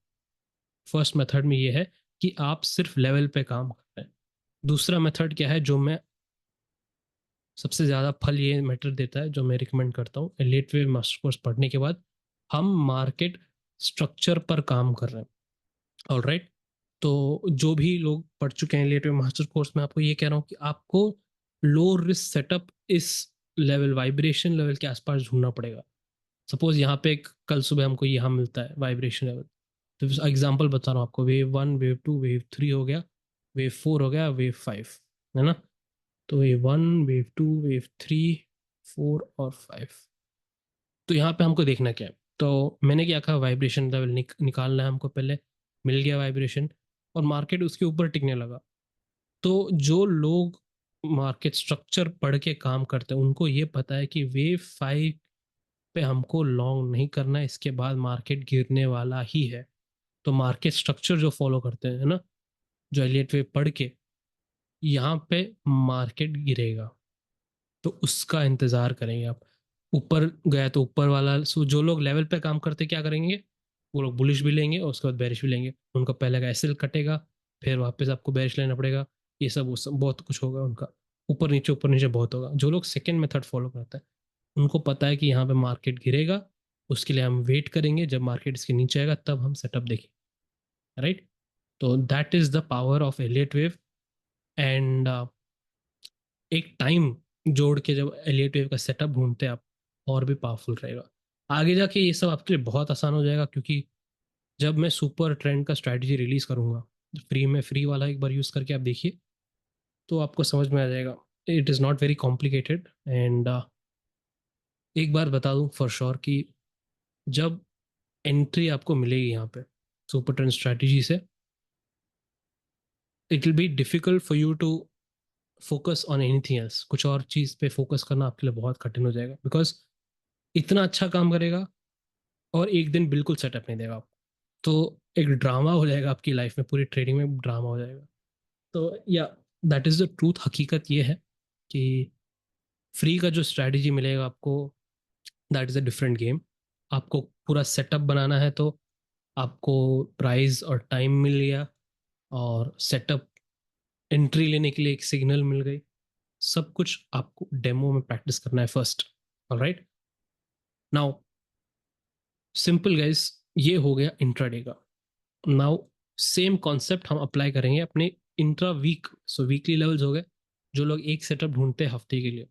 फर्स्ट मेथड में ये है कि आप सिर्फ लेवल पे काम कर रहे हैं। दूसरा मेथड क्या है, जो मैं सबसे ज़्यादा फल ये मैटर देता है, जो मैं रिकमेंड करता हूँ एलिट वेव मास्टर कोर्स पढ़ने के बाद, हम मार्केट स्ट्रक्चर पर काम कर रहे हैं। ऑलराइट, तो जो भी लोग पढ़ चुके हैं एलिट वेव मास्टर कोर्स में, आपको ये कह रहा हूँ कि आपको लो रिस्क सेटअप इस लेवल, वाइब्रेशन लेवल के आसपास ढूंढना पड़ेगा। सपोज यहाँ पे कल सुबह हमको यहाँ मिलता है वाइब्रेशन लेवल, तो एग्जांपल बता रहा हूँ आपको, वेव 1, वेव 2, वेव 3 हो गया, वेव 4 हो गया, वेव 5, है ना? तो वेव 1, वेव 2, वेव 3, 4 और 5। तो यहाँ पे हमको देखना क्या है, तो मैंने क्या कहा, वाइब्रेशन लेवल निकालना है हमको पहले। मिल गया वाइब्रेशन और मार्केट उसके ऊपर टिकने लगा। तो जो लोग मार्केट स्ट्रक्चर पढ़ के काम करते हैं, उनको ये पता है कि वेव 5 पे हमको लॉन्ग नहीं करना है, इसके बाद मार्केट गिरने वाला ही है। तो मार्केट स्ट्रक्चर जो फॉलो करते हैं ना, जो एलियट वेव पढ़ के, यहाँ पे मार्केट गिरेगा तो उसका इंतजार करेंगे आप। ऊपर गया तो ऊपर वाला, सो जो लोग लेवल पे काम करते क्या करेंगे, वो लोग बुलिश भी लेंगे और उसके बाद बेरिश भी लेंगे। उनका पहले का एसएल कटेगा, फिर वापस आपको बेरिश लेना पड़ेगा। ये सब वो सब बहुत कुछ होगा उनका, ऊपर नीचे बहुत होगा। जो लोग सेकेंड मेथड फॉलो करते हैं, उनको पता है कि यहाँ पे मार्केट गिरेगा, उसके लिए हम वेट करेंगे, जब मार्केट इसके नीचे आएगा तब हम सेटअप देखेंगे। राइट, तो that is the power of Elliott wave. And एक टाइम जोड़ के जब एलियट वेव का सेटअप ढूंढते हैं आप, और भी पावरफुल रहेगा। आगे जाके ये सब आपके लिए बहुत आसान हो जाएगा, क्योंकि जब मैं सुपर ट्रेंड का स्ट्रैटेजी रिलीज करूंगा, फ्री में, फ्री वाला एक बार यूज करके आप देखिए, तो आपको समझ में आ जाएगा। It is not very complicated. And एक बार बता दूं फॉर श्योर कि जब एंट्री आपको मिलेगी यहाँ पे सुपर ट्रेंड स्ट्रैटेजी से, it will be difficult for you to focus on anything else, कुछ और चीज पे फोकस करना आपके लिए बहुत कठिन हो जाएगा, बिकॉज इतना अच्छा काम करेगा और एक दिन बिल्कुल सेटअप नहीं देगा आपको। तो एक ड्रामा हो जाएगा आपकी लाइफ में, पूरी ट्रेडिंग में ड्रामा हो जाएगा। तो या दैट इज द ट्रूथ, हकीकत ये है कि फ्री का जो स्ट्रैटेजी मिलेगा आपको, that is a different game. आपको पूरा सेटअप बनाना है तो आपको प्राइस और टाइम मिल गया, और सेटअप एंट्री लेने के लिए एक सिग्नल मिल गई। सब कुछ आपको डेमो में प्रैक्टिस करना है first. Alright, now simple guys, ये हो गया इंट्राडे का। नाउ सेम कॉन्सेप्ट हम अप्लाई करेंगे अपने intra week. So weekly levels हो गए, जो लोग एक सेटअप ढूंढते हैं हफ्ते के लिए,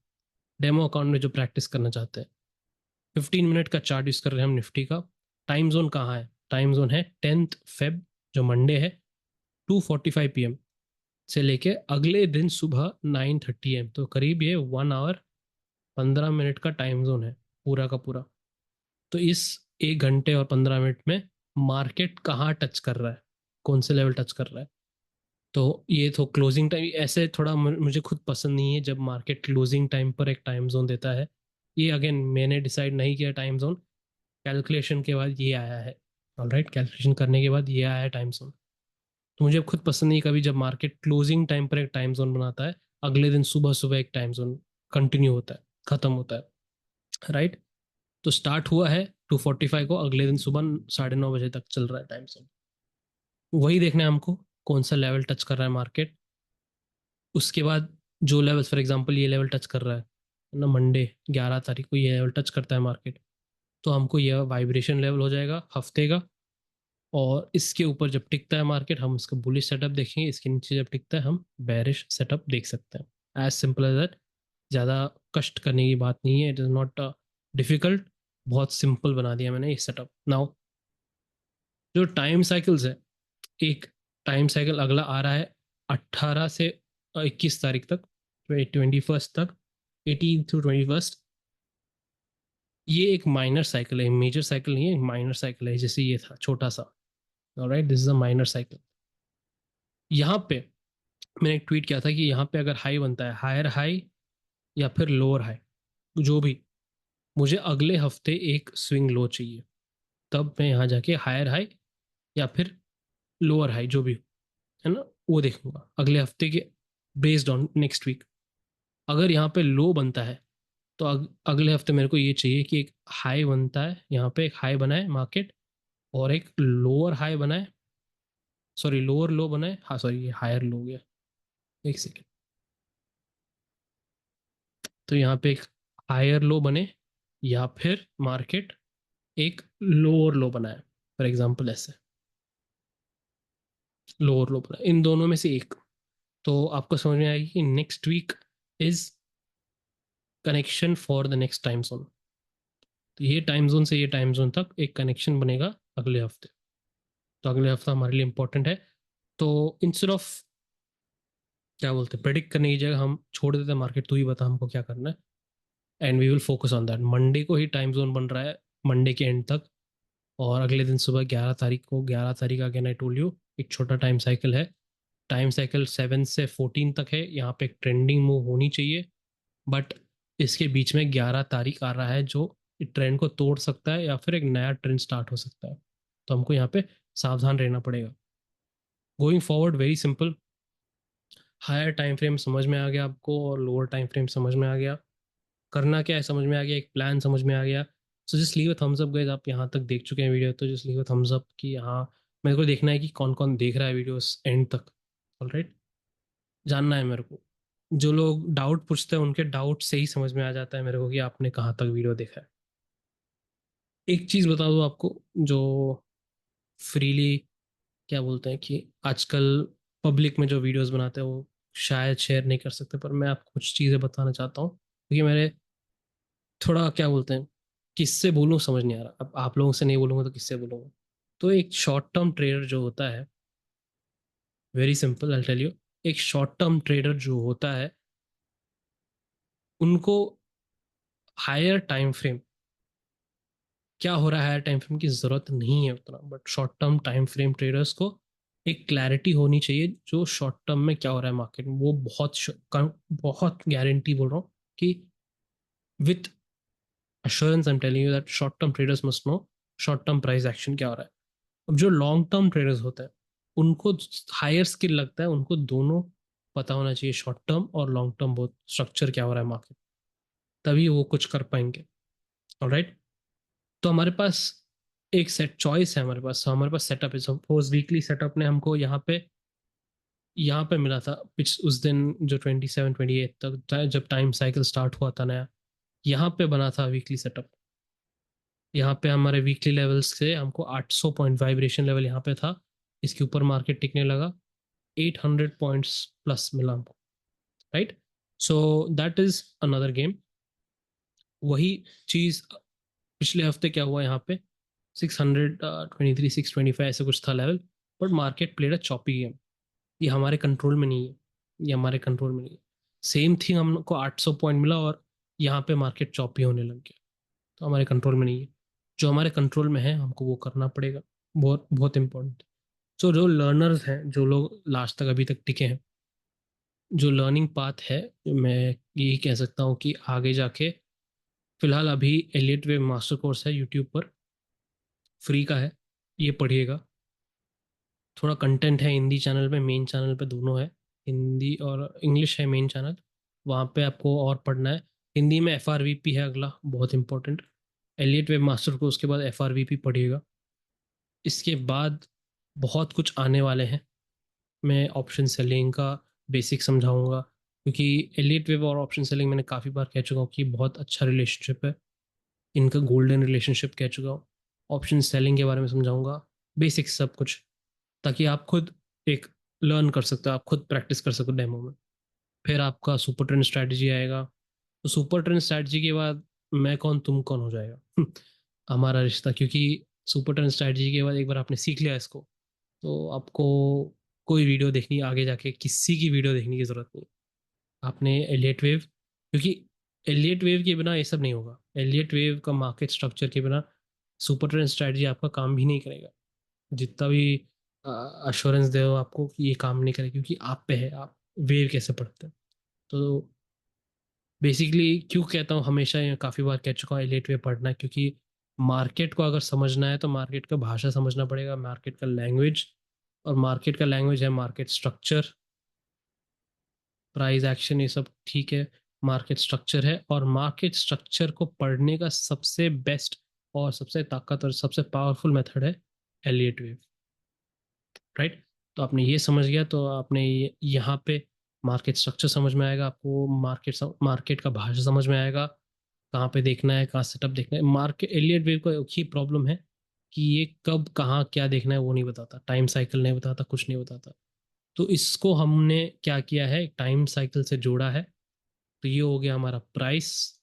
डेमो अकाउंट में जो प्रैक्टिस करना चाहते हैं। 15 मिनट का चार्ट यूज कर रहे हैं हम निफ्टी का। टाइम जोन कहाँ है? टाइम जोन है 10th Feb, जो मंडे है, 2:45 PM से लेके अगले दिन सुबह 9:30 AM, तो करीब ये 1 आवर 15 मिनट का टाइम जोन है पूरा का पूरा। तो इस 1 घंटे और 15 मिनट में मार्केट कहाँ टच कर रहा है, कौन से लेवल टच कर रहा है। तो ये तो क्लोजिंग टाइम ऐसे थोड़ा मुझे खुद पसंद नहीं है जब मार्केट क्लोजिंग टाइम पर एक टाइम जोन देता है। ये अगेन मैंने डिसाइड नहीं किया टाइम जोन, कैलकुलेशन के बाद ये आया है। ऑलराइट, कैलकुलेशन करने के बाद ये आया है टाइम जोन। तो मुझे खुद पसंद नहीं कभी जब मार्केट क्लोजिंग टाइम पर एक टाइम जोन बनाता है, अगले दिन सुबह सुबह एक टाइम जोन कंटिन्यू होता है, खत्म होता है। राइट, तो स्टार्ट हुआ है 2:45 को, अगले दिन सुबह 9:30 बजे तक चल रहा है टाइम जोन। वही देखना है हमको, कौन सा लेवल टच कर रहा है मार्केट। उसके बाद जो लेवल, फॉर एग्जांपल ये लेवल टच कर रहा है ना, मंडे 11 तारीख को ये लेवल टच करता है मार्केट, तो हमको यह वाइब्रेशन लेवल हो जाएगा हफ्ते का। और इसके ऊपर जब टिकता है मार्केट, हम उसका बुलिश सेटअप देखेंगे, इसके नीचे जब टिकता है हम बेरिश सेटअप देख सकते हैं। As simple as that. ज़्यादा कष्ट करने की बात नहीं है, इट इज़ नॉट डिफिकल्ट। बहुत सिंपल बना दिया मैंने ये सेटअप। नाउ जो टाइम साइकिल्स है, एक टाइम साइकिल अगला आ रहा है 18 से 21 तारीख तक, 21st तक, 18 to 21st। ये एक माइनर साइकिल है, मेजर साइकिल नहीं है, माइनर साइकिल है, जैसे ये था छोटा सा। Alright, this is a minor cycle. यहाँ पे मैंने एक ट्वीट किया था कि यहाँ पे अगर हाई बनता है, हायर हाई या फिर लोअर हाई, जो भी, मुझे अगले हफ्ते एक स्विंग लो चाहिए, तब मैं यहाँ जाके हायर हाई या फिर लोअर हाई जो भी है ना, वो देखूंगा अगले हफ्ते के, बेस्ड ऑन नेक्स्ट वीक। अगर यहाँ पे लो बनता है तो अगले हफ्ते मेरे को ये चाहिए कि एक हाई बनता है, यहाँ पे एक हाई बनाए मार्केट, और एक लोअर हाई बनाए, सॉरी लोअर लो बनाए, हाँ सॉरी ये हायर लो हो गया, एक सेकेंड। तो यहाँ पे एक हायर लो बने, या फिर मार्केट एक लोअर लो बनाए, फॉर एग्जांपल ऐसे लोअर लो बनाए, इन दोनों में से एक। तो आपको समझ में आएगी कि next week is connection for the next time zone. तो ये टाइम जोन से ये टाइम जोन तक एक कनेक्शन बनेगा अगले हफ्ते। तो अगले हफ्ता हमारे लिए इंपॉर्टेंट है। तो इंस्टेड ऑफ क्या बोलते हैं प्रेडिक्ट करने की जगह हम छोड़ देते हैं मार्केट, तू ही बता हमको क्या करना है, and we will focus on that. Monday को ही टाइम जोन बन रहा है, मंडे के एंड तक, और अगले दिन सुबह 11 तारीख को, 11 तारीख अगेन आई टोल्ड यू, एक छोटा टाइम साइकिल है। टाइम साइकिल 7 से 14 तक है, यहाँ पे एक ट्रेंडिंग मूव होनी चाहिए। बट इसके बीच में 11 तारीख आ रहा है जो ट्रेंड को तोड़ सकता है, या फिर एक नया ट्रेंड स्टार्ट हो सकता है। तो हमको यहाँ पे सावधान रहना पड़ेगा। Going forward very simple, higher time frame समझ में आ गया आपको और लोअर टाइम फ्रेम समझ में आ गया, करना क्या है समझ में आ गया, एक प्लान समझ में आ गया। So just leave a thumbs up guys, आप यहाँ तक देख चुके हैं वीडियो, तो just leave a thumbs up कि हाँ, मेरे को देखना है कि कौन कौन देख रहा है वीडियोस एंड तक। ऑलराइट, जानना है मेरे को। जो लोग डाउट पूछते हैं उनके डाउट से ही समझ में आ जाता है मेरे को कि आपने कहाँ तक वीडियो देखा है। एक चीज़ बता दूँ आपको, जो फ्रीली क्या बोलते हैं कि आजकल पब्लिक में जो वीडियोस बनाते हैं वो शायद शेयर नहीं कर सकते, पर मैं आपको कुछ चीज़ें बताना चाहता हूँ, क्योंकि मेरे थोड़ा क्या बोलते हैं, किससे बोलूँ समझ नहीं आ रहा। अब आप लोगों से नहीं बोलूँगा तो किससे बोलूँगा। तो एक शॉर्ट टर्म ट्रेडर जो होता है, very simple I tell you, एक शॉर्ट टर्म ट्रेडर जो होता है, उनको हायर टाइम फ्रेम, क्या हो रहा है हायर टाइम फ्रेम की ज़रूरत नहीं है उतना, but short term time frame traders को एक क्लैरिटी होनी चाहिए जो शॉर्ट टर्म में क्या हो रहा है मार्केट में, वो बहुत गारंटी बोल रहा हूँ कि with assurance I'm telling you that short term traders must know short term price action क्या हो रहा है. अब जो लॉन्ग टर्म ट्रेडर्स होते हैं उनको हायर स्किल लगता है, उनको दोनों पता होना चाहिए, शॉर्ट टर्म और लॉन्ग टर्म बहुत स्ट्रक्चर क्या हो रहा है मार्केट, तभी वो कुछ कर पाएंगे. ऑलराइट. तो हमारे पास एक सेट चॉइस है, हमारे पास सेटअप है. सपोज वीकली सेटअप ने हमको यहाँ पे मिला था पिछ उस दिन जो 27 28 तक जब टाइम साइकिल स्टार्ट हुआ था नया, यहाँ पे बना था वीकली सेटअप. यहाँ पे हमारे वीकली लेवल्स से हमको 800 पॉइंट वाइब्रेशन लेवल यहाँ पे था. इसके ऊपर मार्केट टिकने लगा, 800 पॉइंट्स प्लस मिला हमको. Right. So that is another game. वही चीज पिछले हफ्ते क्या हुआ यहाँ पे, 623 625 ऐसे कुछ था level, but market played a choppy game. ये हमारे कंट्रोल में नहीं है, ये हमारे कंट्रोल में नहीं है. सेम थिंग हमको 800 पॉइंट मिला और यहाँ पे मार्केट चॉपी होने लग गया. तो हमारे कंट्रोल में नहीं है. जो हमारे कंट्रोल में है हमको वो करना पड़ेगा. बहुत बहुत इंपॉर्टेंट. सो जो लर्नर्स हैं, जो लोग लास्ट तक अभी तक टिके हैं, जो लर्निंग पाथ है, मैं यही कह सकता हूँ कि आगे जाके फिलहाल अभी एलियट वेव मास्टर कोर्स है यूट्यूब पर, फ्री का है, ये पढ़िएगा. थोड़ा कंटेंट है हिंदी चैनल पे, मेन चैनल पे दोनों है, हिंदी और इंग्लिश है मेन चैनल, वहाँ पे आपको और पढ़ना है. हिंदी में एफ आर वी पी है अगला, बहुत important. Elliott wave master course के बाद एफ आर वी पी पढ़िएगा. इसके बाद बहुत कुछ आने वाले हैं. मैं ऑप्शन सेलिंग का बेसिक समझाऊंगा, क्योंकि एलिट वेब और ऑप्शन सेलिंग मैंने काफ़ी बार कह चुका हूँ कि बहुत अच्छा रिलेशनशिप है, इनका गोल्डन रिलेशनशिप कह चुका हूँ. ऑप्शन सेलिंग के बारे में समझाऊंगा, बेसिक सब कुछ, ताकि आप खुद एक लर्न कर सकते हो, आप खुद प्रैक्टिस कर सको डेमो में. फिर आपका सुपर ट्रेंड स्ट्रैटेजी आएगा. तो सुपर ट्रेंड स्ट्रैटेजी के बाद मैं कौन तुम कौन हो जाएगा हमारा रिश्ता. क्योंकि सुपर ट्रेंड स्ट्रैटेजी के बाद एक बार आपने सीख लिया इसको, तो आपको कोई वीडियो देखनी, आगे जाके किसी की वीडियो देखने की जरूरत नहीं. आपने एलियट वेव, क्योंकि एलियट वेव के बिना ये सब नहीं होगा. एलियट वेव का मार्केट स्ट्रक्चर के बिना सुपर ट्रेंड स्ट्रैटेजी आपका काम भी नहीं करेगा. जितना भी अश्योरेंस दे हो आपको कि ये काम नहीं करेगा, क्योंकि आप पे है, आप वेव कैसे पढ़ते हैं. तो बेसिकली क्यों कहता हूँ, हमेशा ये काफ़ी बार कह चुका हूँ एलिट वे पढ़ना, क्योंकि मार्केट को अगर समझना है तो मार्केट का भाषा समझना पड़ेगा, मार्केट का लैंग्वेज. और मार्केट का लैंग्वेज है मार्केट स्ट्रक्चर, प्राइस एक्शन, ये सब ठीक है. मार्केट स्ट्रक्चर है, और मार्केट स्ट्रक्चर को पढ़ने का सबसे बेस्ट और सबसे ताकतवर, सबसे पावरफुल मेथड है एलियट वेव. राइट. तो आपने ये समझ गया, तो आपने यहाँ पे मार्केट स्ट्रक्चर समझ में आएगा आपको, मार्केट का भाषा समझ में आएगा, कहाँ पे देखना है, कहाँ सेटअप देखना है. मार्केट एलियट वेव का एक ही प्रॉब्लम है कि ये कब कहाँ क्या देखना है वो नहीं बताता, टाइम साइकिल नहीं बताता, कुछ नहीं बताता. तो इसको हमने क्या किया है, टाइम साइकिल से जोड़ा है. तो ये हो गया हमारा प्राइस,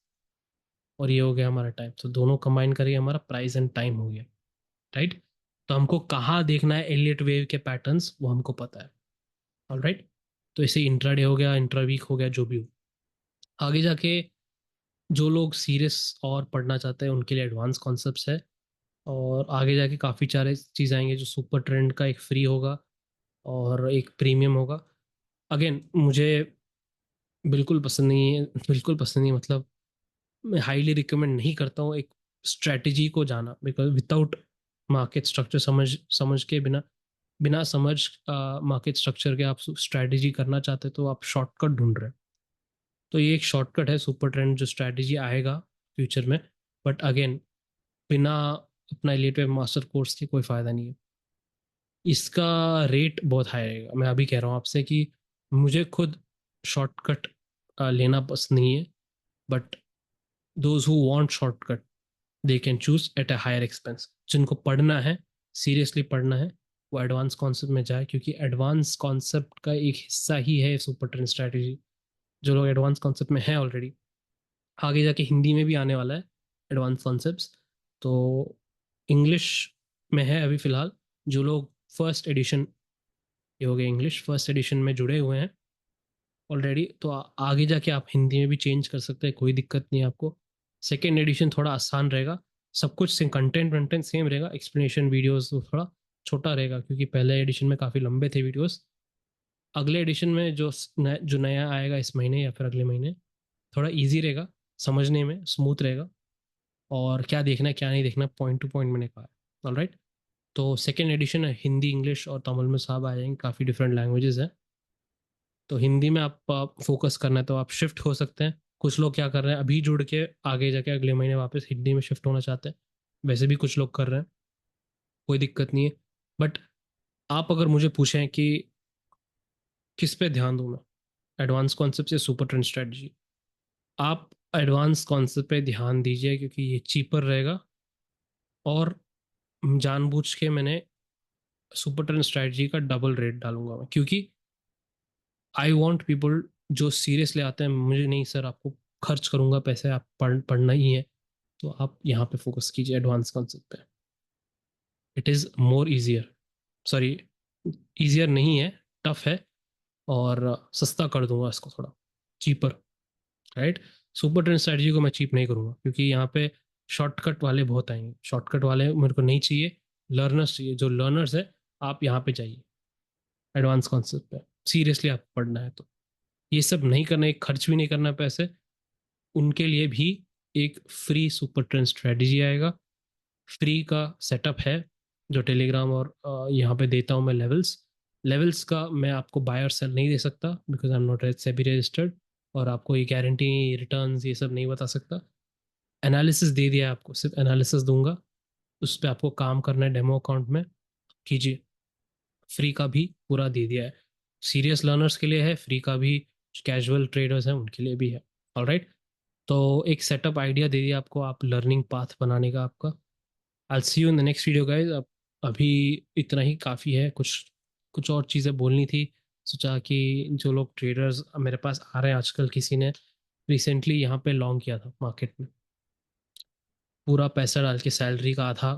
और ये हो गया हमारा टाइम, तो दोनों कंबाइन करके हमारा प्राइस एंड टाइम हो गया. राइट. तो हमको कहाँ देखना है एलियट वेव के पैटर्न्स, वो हमको पता है. ऑलराइट. तो इसे इंट्राडे हो गया, इंट्रा वीक हो गया, जो भी हो. आगे जाके जो लोग सीरियस और पढ़ना चाहते हैं उनके लिए एडवांस कॉन्सेप्ट्स है, और आगे जाके काफ़ी सारे चीज़ आएंगे. जो सुपर ट्रेंड का एक फ्री होगा और एक प्रीमियम होगा. अगेन मुझे बिल्कुल पसंद नहीं है, बिल्कुल पसंद नहीं, मतलब मैं हाईली रिकमेंड नहीं करता हूँ एक स्ट्रेटजी को जाना, बिकॉज विदाउट मार्केट स्ट्रक्चर समझ समझ के बिना बिना समझ मार्केट स्ट्रक्चर के आप स्ट्रेटजी करना चाहते तो आप शॉर्टकट ढूंढ रहे हैं. तो ये एक शॉर्टकट है सुपर ट्रेंड जो स्ट्रेटजी आएगा फ्यूचर में. बट अगेन बिना अपना रिलेटेड मास्टर कोर्स के कोई फ़ायदा नहीं है. इसका रेट बहुत हाई रहेगा. मैं अभी कह रहा हूँ आपसे कि मुझे खुद शॉर्टकट लेना पसंद नहीं है, but those who want shortcut they can choose at a higher expense. जिनको पढ़ना है, सीरियसली पढ़ना है, वो एडवांस कॉन्सेप्ट में जाए, क्योंकि एडवांस कॉन्सेप्ट का एक हिस्सा ही है सुपर ट्रेंड स्ट्रैटेजी. जो लोग एडवांस कॉन्सेप्ट में है ऑलरेडी, आगे जाके हिंदी में भी आने वाला है एडवांस कॉन्सेप्ट्स. तो इंग्लिश में है अभी फ़िलहाल. जो लोग फर्स्ट एडिशन, ये हो गया इंग्लिश फर्स्ट एडिशन में जुड़े हुए हैं ऑलरेडी, तो आगे जाके आप हिंदी में भी चेंज कर सकते हैं, कोई दिक्कत नहीं है आपको. सेकेंड एडिशन थोड़ा आसान रहेगा, सब कुछ कंटेंट वंटेंट सेम रहेगा, एक्सप्लेनेशन वीडियोस थोड़ा छोटा रहेगा, क्योंकि पहले एडिशन में काफ़ी लंबे थे वीडियोस। अगले एडिशन में जो नया आएगा इस महीने या फिर अगले महीने, थोड़ा इजी रहेगा, समझने में स्मूथ रहेगा, और क्या देखना है क्या नहीं देखना, पॉइंट टू पॉइंट मैंने कहा है। ऑलराइट। तो सेकेंड एडिशन है, हिंदी इंग्लिश और तमिल में सब आ जाएंगे, काफ़ी डिफरेंट लैंग्वेजेस हैं। तो हिंदी में आप फोकस करना है तो आप शिफ्ट हो सकते हैं। कुछ लोग क्या कर रहे हैं, अभी जुड़ के आगे जाके अगले महीने वापस हिंदी में शिफ्ट होना चाहते हैं, वैसे भी कुछ लोग कर रहे हैं, कोई दिक्कत नहीं है। बट आप अगर मुझे पूछें कि किस पे ध्यान दूं मैं, एडवांस कॉन्सेप्ट या सुपर ट्रेंड स्ट्रेटजी, आप एडवांस कॉन्सेप्ट पे ध्यान दीजिए, क्योंकि ये चीपर रहेगा। और जानबूझ के मैंने सुपर ट्रेंड स्ट्रेटजी का डबल रेट डालूंगा मैं, क्योंकि आई वॉन्ट पीपल जो सीरियसली आते हैं, मुझे नहीं सर आपको खर्च करूंगा पैसे, आप पढ़ना ही है, तो आप यहाँ पे फोकस कीजिए एडवांस कॉन्सेप्ट पे। It is more easier, sorry, easier नहीं है, टफ है। और सस्ता कर दूंगा इसको थोड़ा, cheaper. Right. Super trend strategy को मैं चीप नहीं करूंगा, क्योंकि यहाँ पे शॉर्टकट वाले बहुत आएंगे, शॉर्टकट वाले मेरे को नहीं चाहिए, लर्नर्स चाहिए। जो लर्नर्स है, आप यहाँ पे जाइए एडवांस कॉन्सेप्ट पे, सीरियसली आप पढ़ना है तो। ये सब नहीं करना, एक खर्च भी नहीं करना पैसे, उनके लिए भी एक फ्री सुपर ट्रेंड स्ट्रेटजी आएगा। फ्री का सेटअप है जो टेलीग्राम और यहाँ पे देता हूँ मैं। लेवल्स लेवल्स का मैं आपको बाय और सेल नहीं दे सकता, because I am not SEBI registered, और आपको ये गारंटी, रिटर्न्स, ये सब नहीं बता सकता। एनालिसिस दे दिया है आपको, सिर्फ एनालिसिस दूंगा, उस पर आपको काम करना है, डेमो अकाउंट में कीजिए। फ्री का भी पूरा दे दिया है, सीरियस लर्नर्स के लिए है फ्री का भी, कैजुअल ट्रेडर्स हैं उनके लिए भी है। ऑलराइट। तो एक सेटअप आइडिया दे दिया आपको, आप लर्निंग पाथ बनाने का आपका। I see you in the next video guys. अब अभी इतना ही काफ़ी है, कुछ कुछ और चीज़ें बोलनी थी। सोचा कि जो लोग ट्रेडर्स मेरे पास आ रहे हैं आजकल, किसी ने रिसेंटली यहाँ पे लॉन्ग किया था मार्केट में, पूरा पैसा डाल के, सैलरी का आधा,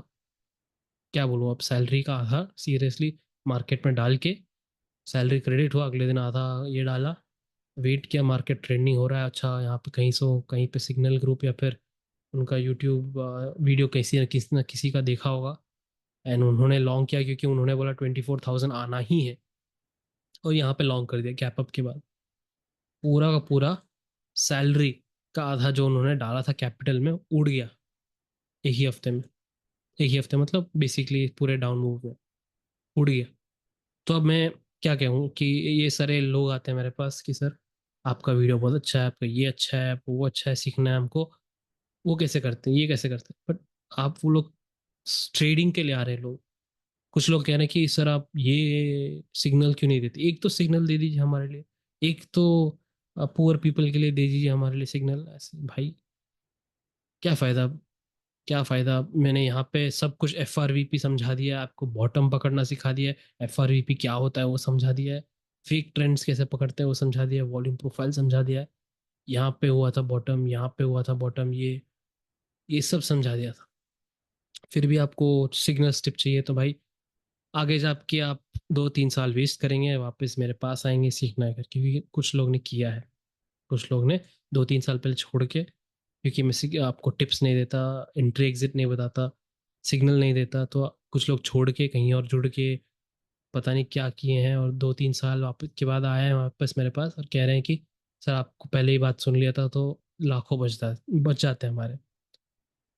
क्या बोलूँ अब, सैलरी का आधा सीरियसली मार्केट में डाल के, सैलरी क्रेडिट हुआ, अगले दिन आधा ये डाला, वेट किया, मार्केट ट्रेंडिंग हो रहा है, अच्छा यहाँ पे कहीं सो कहीं पे सिग्नल ग्रुप या फिर उनका यूट्यूब वीडियो किसी न किसी का देखा होगा, एंड उन्होंने लॉन्ग किया, क्योंकि उन्होंने बोला 24,000 आना ही है, और यहाँ पे लॉन्ग कर दिया गैप अप के बाद। पूरा का पूरा सैलरी का आधा जो उन्होंने डाला था कैपिटल में, उड़ गया एक ही हफ्ते में। एक ही हफ्ते मतलब बेसिकली पूरे डाउन मूव में उड़ गया। तो अब मैं क्या कहूँ कि ये सारे लोग आते हैं मेरे पास कि सर आपका वीडियो बहुत अच्छा है, आपका ये अच्छा है, आपको वो अच्छा है, सीखना है हमको। वो कैसे करते हैं, ये कैसे करते हैं, बट आप वो लोग ट्रेडिंग के लिए आ रहे हैं लोग। कुछ लोग कह रहे हैं कि सर आप ये सिग्नल क्यों नहीं देते, एक तो सिग्नल दे दीजिए हमारे लिए, एक तो पुअर पीपल के लिए दे दीजिए हमारे लिए सिग्नल। ऐसे भाई क्या फ़ायदा, क्या फ़ायदा। मैंने यहाँ पे सब कुछ एफ आर वी पी समझा दिया है आपको, बॉटम पकड़ना सिखा दिया है, एफ आर वी पी क्या होता है वो समझा दिया है, फेक ट्रेंड्स कैसे पकड़ते हैं वो समझा दिया है, वॉल्यूम प्रोफाइल समझा दिया है, यहाँ पे हुआ था बॉटम, यहाँ पे हुआ था बॉटम, ये सब समझा दिया था। फिर भी आपको सिग्नल स्टिप चाहिए, तो भाई आगे जाके आप 2-3 साल वेस्ट करेंगे, वापस मेरे पास आएंगे सीखना है करके, क्योंकि कुछ लोग ने किया है। कुछ लोग ने 2-3 साल पहले छोड़ के, क्योंकि मैं आपको टिप्स नहीं देता, एंट्री एग्जिट नहीं बताता, सिग्नल नहीं देता, तो कुछ लोग छोड़ के कहीं और जुड़ के पता नहीं क्या किए हैं, और 2-3 साल वापस के बाद आए हैं वापस मेरे पास और कह रहे हैं कि सर आपको पहले ही बात सुन लिया था, तो लाखों बच जाते हैं हमारे।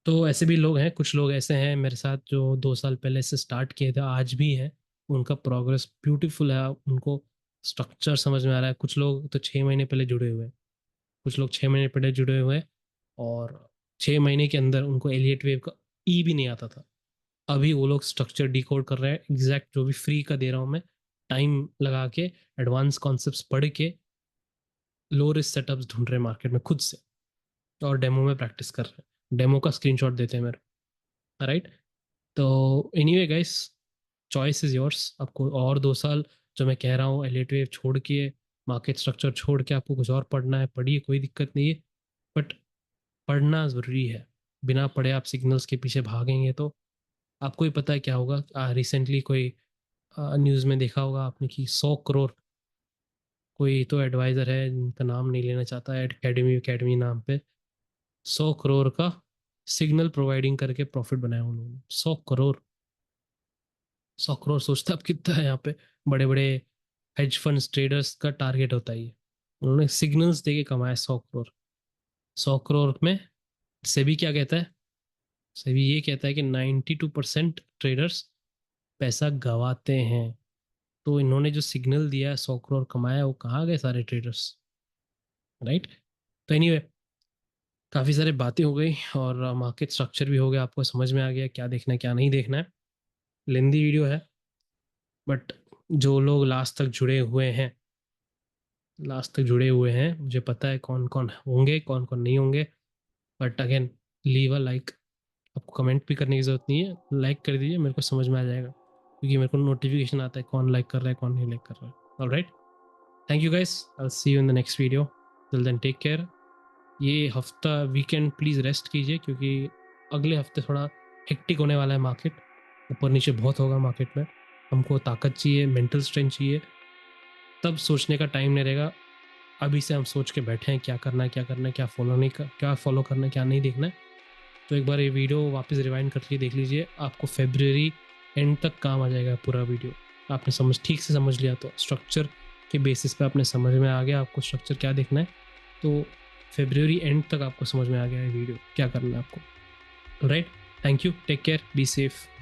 तो ऐसे भी लोग हैं, कुछ लोग ऐसे हैं मेरे साथ जो 2 साल पहले से स्टार्ट किए थे, आज भी हैं, उनका प्रोग्रेस ब्यूटीफुल है, उनको स्ट्रक्चर समझ में आ रहा है। कुछ लोग तो 6 महीने पहले जुड़े हुए हैं, कुछ लोग 6 महीने पहले जुड़े हुए हैं, और 6 महीने के अंदर उनको एलियट वेव का ई भी नहीं आता था। अभी वो लोग स्ट्रक्चर डिकोड कर रहे हैं, एग्जैक्ट जो भी फ्री का दे रहा हूँ मैं, टाइम लगा के, एडवांस कॉन्सेप्ट्स पढ़ के, लो रिस्क सेटअप्स ढूंढ रहे हैं मार्केट में खुद से, और डेमो में प्रैक्टिस कर रहे हैं, डेमो का स्क्रीनशॉट देते हैं मेरे। राइट। तो anyway guys, choice is yours. आपको और 2 साल जो मैं कह रहा हूँ, एलियट वेव छोड़ के, मार्केट स्ट्रक्चर छोड़ के आपको कुछ और पढ़ना है, पढ़िए, कोई दिक्कत नहीं है। बट पढ़ना ज़रूरी है, बिना पढ़े आप सिग्नल्स के पीछे भागेंगे तो आपको ही पता है क्या होगा। रिसेंटली कोई न्यूज़ में देखा होगा आपने कि 100 करोड़, कोई तो एडवाइज़र है जिनका नाम नहीं लेना चाहता, एकेडमी एकेडमी नाम पे, 100 करोड़ का सिग्नल प्रोवाइडिंग करके प्रॉफिट बनाया उन्होंने, 100 करोड़। 100 करोड़ सोचते आप कितना है यहाँ पे, बड़े बड़े हेज फंड्स ट्रेडर्स का टारगेट होता है ये। उन्होंने सिग्नल्स देके कमाया 100 करोड़। 100 करोड़ में सेबी क्या कहता है? सेबी ये कहता है कि 92% ट्रेडर्स पैसा गवाते हैं। तो इन्होंने जो सिग्नल दिया है 100 करोड़ कमाया, वो कहाँ गए सारे ट्रेडर्स, राइट? तो एनीवे, काफ़ी सारी बातें हो गई और मार्केट स्ट्रक्चर भी हो गया, आपको समझ में आ गया क्या देखना है क्या नहीं देखना है। लेंदी वीडियो है, बट जो लोग लास्ट तक जुड़े हुए हैं, मुझे पता है कौन कौन होंगे कौन कौन नहीं होंगे। But again, leave a like. आपको कमेंट भी करने की ज़रूरत नहीं है, लाइक कर दीजिए, मेरे को समझ में आ जाएगा, क्योंकि मेरे को नोटिफिकेशन आता है कौन लाइक कर रहा है कौन नहीं लाइक कर रहा है। Alright, thank you guys, I will see you in the next video. Till then take care. ये हफ्ता वीकेंड प्लीज़ रेस्ट कीजिए, क्योंकि अगले हफ्ते थोड़ा हेक्टिक होने वाला है मार्केट। ऊपर नीचे बहुत होगा मार्केट में। हमको ताकत चाहिए, मेंटल स्ट्रेंथ चाहिए, तब सोचने का टाइम नहीं रहेगा। अभी से हम सोच के बैठे हैं क्या करना है क्या करना है, क्या फॉलो नहीं कर, क्या फॉलो करना है क्या नहीं देखना है। तो एक बार ये वीडियो वापस रिवाइंड करके देख लीजिए, आपको फेब्रुअरी एंड तक काम आ जाएगा पूरा वीडियो। आपने ठीक से समझ लिया तो स्ट्रक्चर के बेसिस पे आपने समझ में आ गया आपको स्ट्रक्चर क्या देखना है। तो फेब्रुअरी एंड तक आपको समझ में आ गया है वीडियो क्या करना है आपको। Right, thank you, take care, be safe.